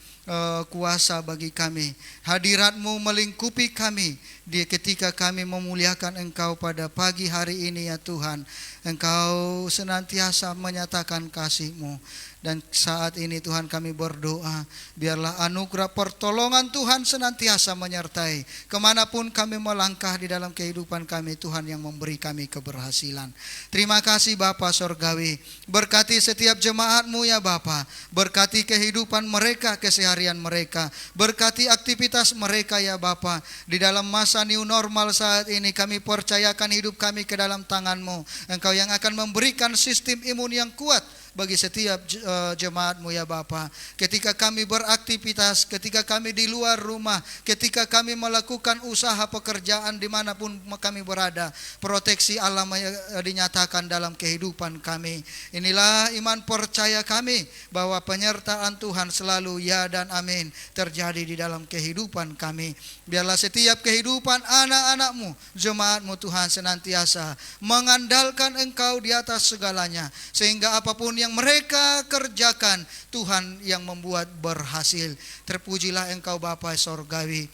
kuasa bagi kami. Hadirat-Mu melingkupi kami ketika kami memuliakan Engkau pada pagi hari ini ya Tuhan. Engkau senantiasa menyatakan kasih-Mu. Dan saat ini Tuhan kami berdoa, biarlah anugerah pertolongan Tuhan senantiasa menyertai kemanapun kami melangkah di dalam kehidupan kami. Tuhan yang memberi kami keberhasilan. Terima kasih Bapa Sorgawi. Berkati setiap jemaat-Mu ya Bapa. Berkati kehidupan mereka, keseharian mereka. Berkati aktivitas mereka ya Bapa. Di dalam masa new normal saat ini kami percayakan hidup kami ke dalam tangan-Mu. Engkau yang akan memberikan sistem imun yang kuat bagi setiap jemaat-Mu ya Bapa. Ketika kami beraktivitas, ketika kami di luar rumah, ketika kami melakukan usaha pekerjaan dimanapun kami berada, proteksi Allah dinyatakan dalam kehidupan kami. Inilah iman percaya kami bahwa penyertaan Tuhan selalu ya dan amin terjadi di dalam kehidupan kami. Biarlah setiap kehidupan anak-anak-Mu, jemaat-Mu Tuhan senantiasa mengandalkan Engkau di atas segalanya, sehingga apapun yang mereka kerjakan, Tuhan yang membuat berhasil. Terpujilah Engkau Bapa Sorgawi.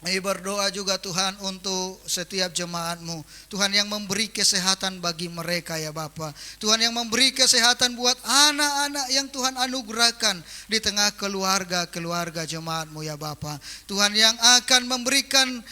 Kami berdoa juga Tuhan untuk setiap jemaat-Mu. Tuhan yang memberi kesehatan bagi mereka ya Bapa. Tuhan yang memberi kesehatan buat anak-anak yang Tuhan anugerahkan di tengah keluarga jemaat-Mu ya Bapa. Tuhan yang akan memberikan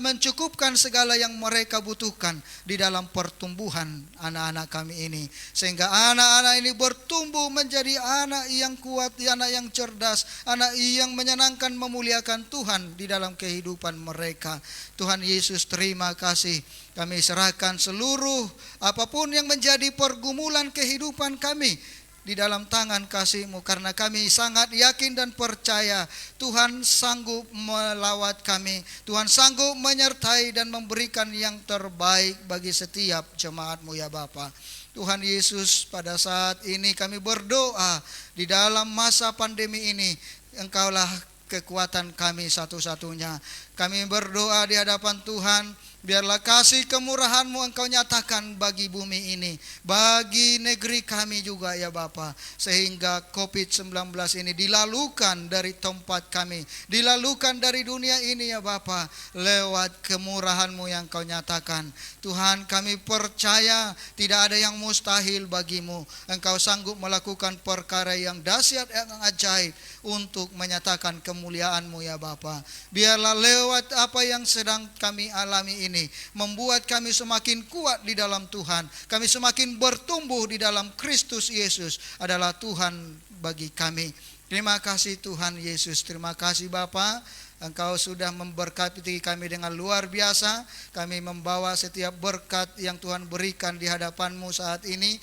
mencukupkan segala yang mereka butuhkan di dalam pertumbuhan anak-anak kami ini. Sehingga anak-anak ini bertumbuh menjadi anak yang kuat, anak yang cerdas, anak yang menyenangkan, memuliakan Tuhan di dalam kehidupan mereka. Tuhan Yesus, terima kasih. Kami serahkan seluruh apapun yang menjadi pergumulan kehidupan kami di dalam tangan kasih-Mu, karena kami sangat yakin dan percaya Tuhan sanggup melawat kami. Tuhan sanggup menyertai dan memberikan yang terbaik bagi setiap jemaat-Mu ya Bapa. Tuhan Yesus, pada saat ini kami berdoa di dalam masa pandemi ini, Engkaulah kekuatan kami satu-satunya. Kami berdoa di hadapan Tuhan, biarlah kasih kemurahan-Mu Engkau nyatakan bagi bumi ini, bagi negeri kami juga ya Bapa, sehingga COVID-19 ini dilalukan dari tempat kami, dilalukan dari dunia ini ya Bapa, lewat kemurahan-Mu yang Kau nyatakan. Tuhan, kami percaya tidak ada yang mustahil bagi-Mu. Engkau sanggup melakukan perkara yang dahsyat, yang ajaib untuk menyatakan kemuliaan-Mu ya Bapa. Biarlah lewat apa yang sedang kami alami ini membuat kami semakin kuat di dalam Tuhan. Kami semakin bertumbuh di dalam Kristus Yesus adalah Tuhan bagi kami. Terima kasih Tuhan Yesus. Terima kasih Bapa. Engkau sudah memberkati kami dengan luar biasa. Kami membawa setiap berkat yang Tuhan berikan di hadapan-Mu saat ini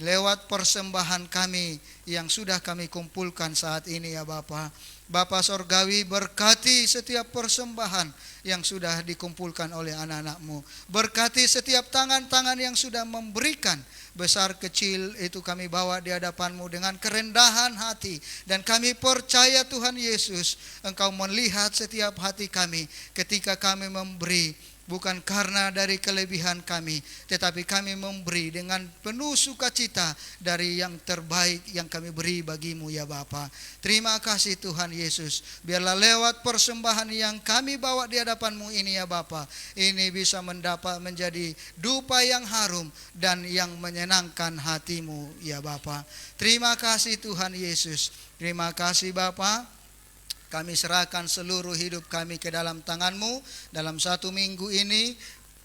lewat persembahan kami yang sudah kami kumpulkan saat ini ya Bapa. Bapa Sorgawi, berkati setiap persembahan yang sudah dikumpulkan oleh anak-anak-Mu. Berkati setiap tangan-tangan yang sudah memberikan. Besar kecil itu kami bawa di hadapan-Mu dengan kerendahan hati. Dan kami percaya Tuhan Yesus, Engkau melihat setiap hati kami ketika kami memberi. Bukan karena dari kelebihan kami, tetapi kami memberi dengan penuh sukacita dari yang terbaik yang kami beri bagi-Mu ya Bapa. Terima kasih Tuhan Yesus. Biarlah lewat persembahan yang kami bawa di hadapan-Mu ini ya Bapa, ini bisa mendapat menjadi dupa yang harum dan yang menyenangkan hati-Mu ya Bapa. Terima kasih Tuhan Yesus. Terima kasih Bapa. Kami serahkan seluruh hidup kami ke dalam tangan-Mu. Dalam satu minggu ini,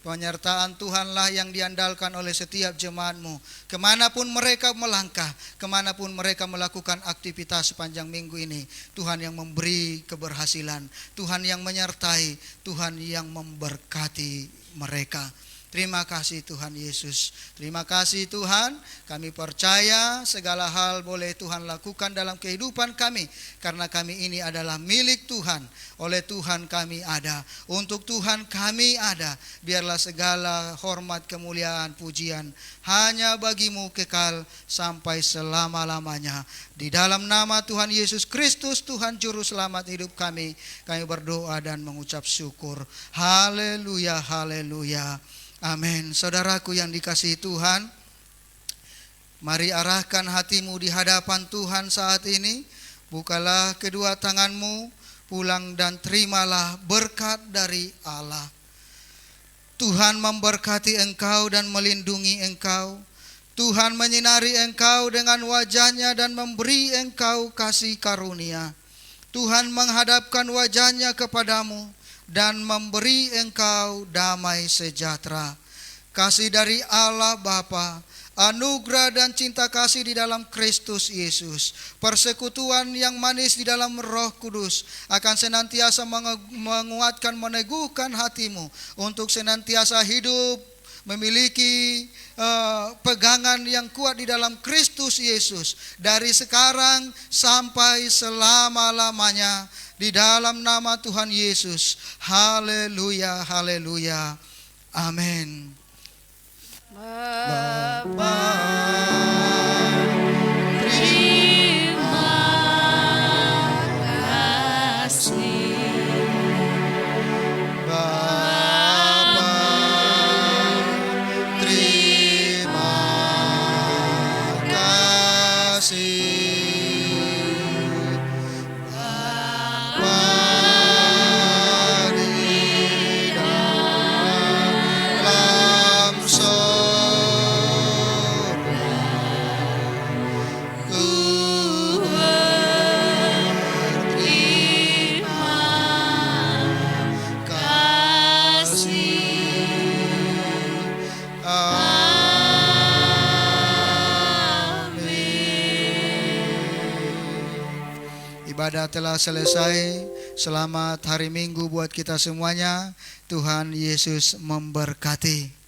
penyertaan Tuhanlah yang diandalkan oleh setiap jemaat-Mu. Kemanapun mereka melangkah, kemanapun mereka melakukan aktivitas sepanjang minggu ini, Tuhan yang memberi keberhasilan, Tuhan yang menyertai, Tuhan yang memberkati mereka. Terima kasih Tuhan Yesus. Terima kasih Tuhan, kami percaya segala hal boleh Tuhan lakukan dalam kehidupan kami. Karena kami ini adalah milik Tuhan. Oleh Tuhan kami ada, untuk Tuhan kami ada. Biarlah segala hormat, kemuliaan, pujian hanya bagimu kekal sampai selama-lamanya. Di dalam nama Tuhan Yesus Kristus, Tuhan Juru Selamat hidup kami berdoa dan mengucap syukur. Haleluya, haleluya. Amin. Saudaraku yang dikasihi Tuhan, mari arahkan hatimu di hadapan Tuhan saat ini. Bukalah kedua tanganmu, pulang dan terimalah berkat dari Allah. Tuhan memberkati engkau dan melindungi engkau. Tuhan menyinari engkau dengan wajahnya dan memberi engkau kasih karunia. Tuhan menghadapkan wajahnya kepadamu dan memberi engkau damai sejahtera. Kasih dari Allah Bapa, anugerah dan cinta kasih di dalam Kristus Yesus, persekutuan yang manis di dalam Roh Kudus akan senantiasa menguatkan, meneguhkan hatimu untuk senantiasa hidup memiliki pegangan yang kuat di dalam Kristus Yesus dari sekarang sampai selama-lamanya. Di dalam nama Tuhan Yesus. Haleluya, haleluya. Amin. Bapa, Terima kasih. Bapa, terima kasih. Ibadah telah selesai. Selamat hari Minggu buat kita semuanya. Tuhan Yesus memberkati.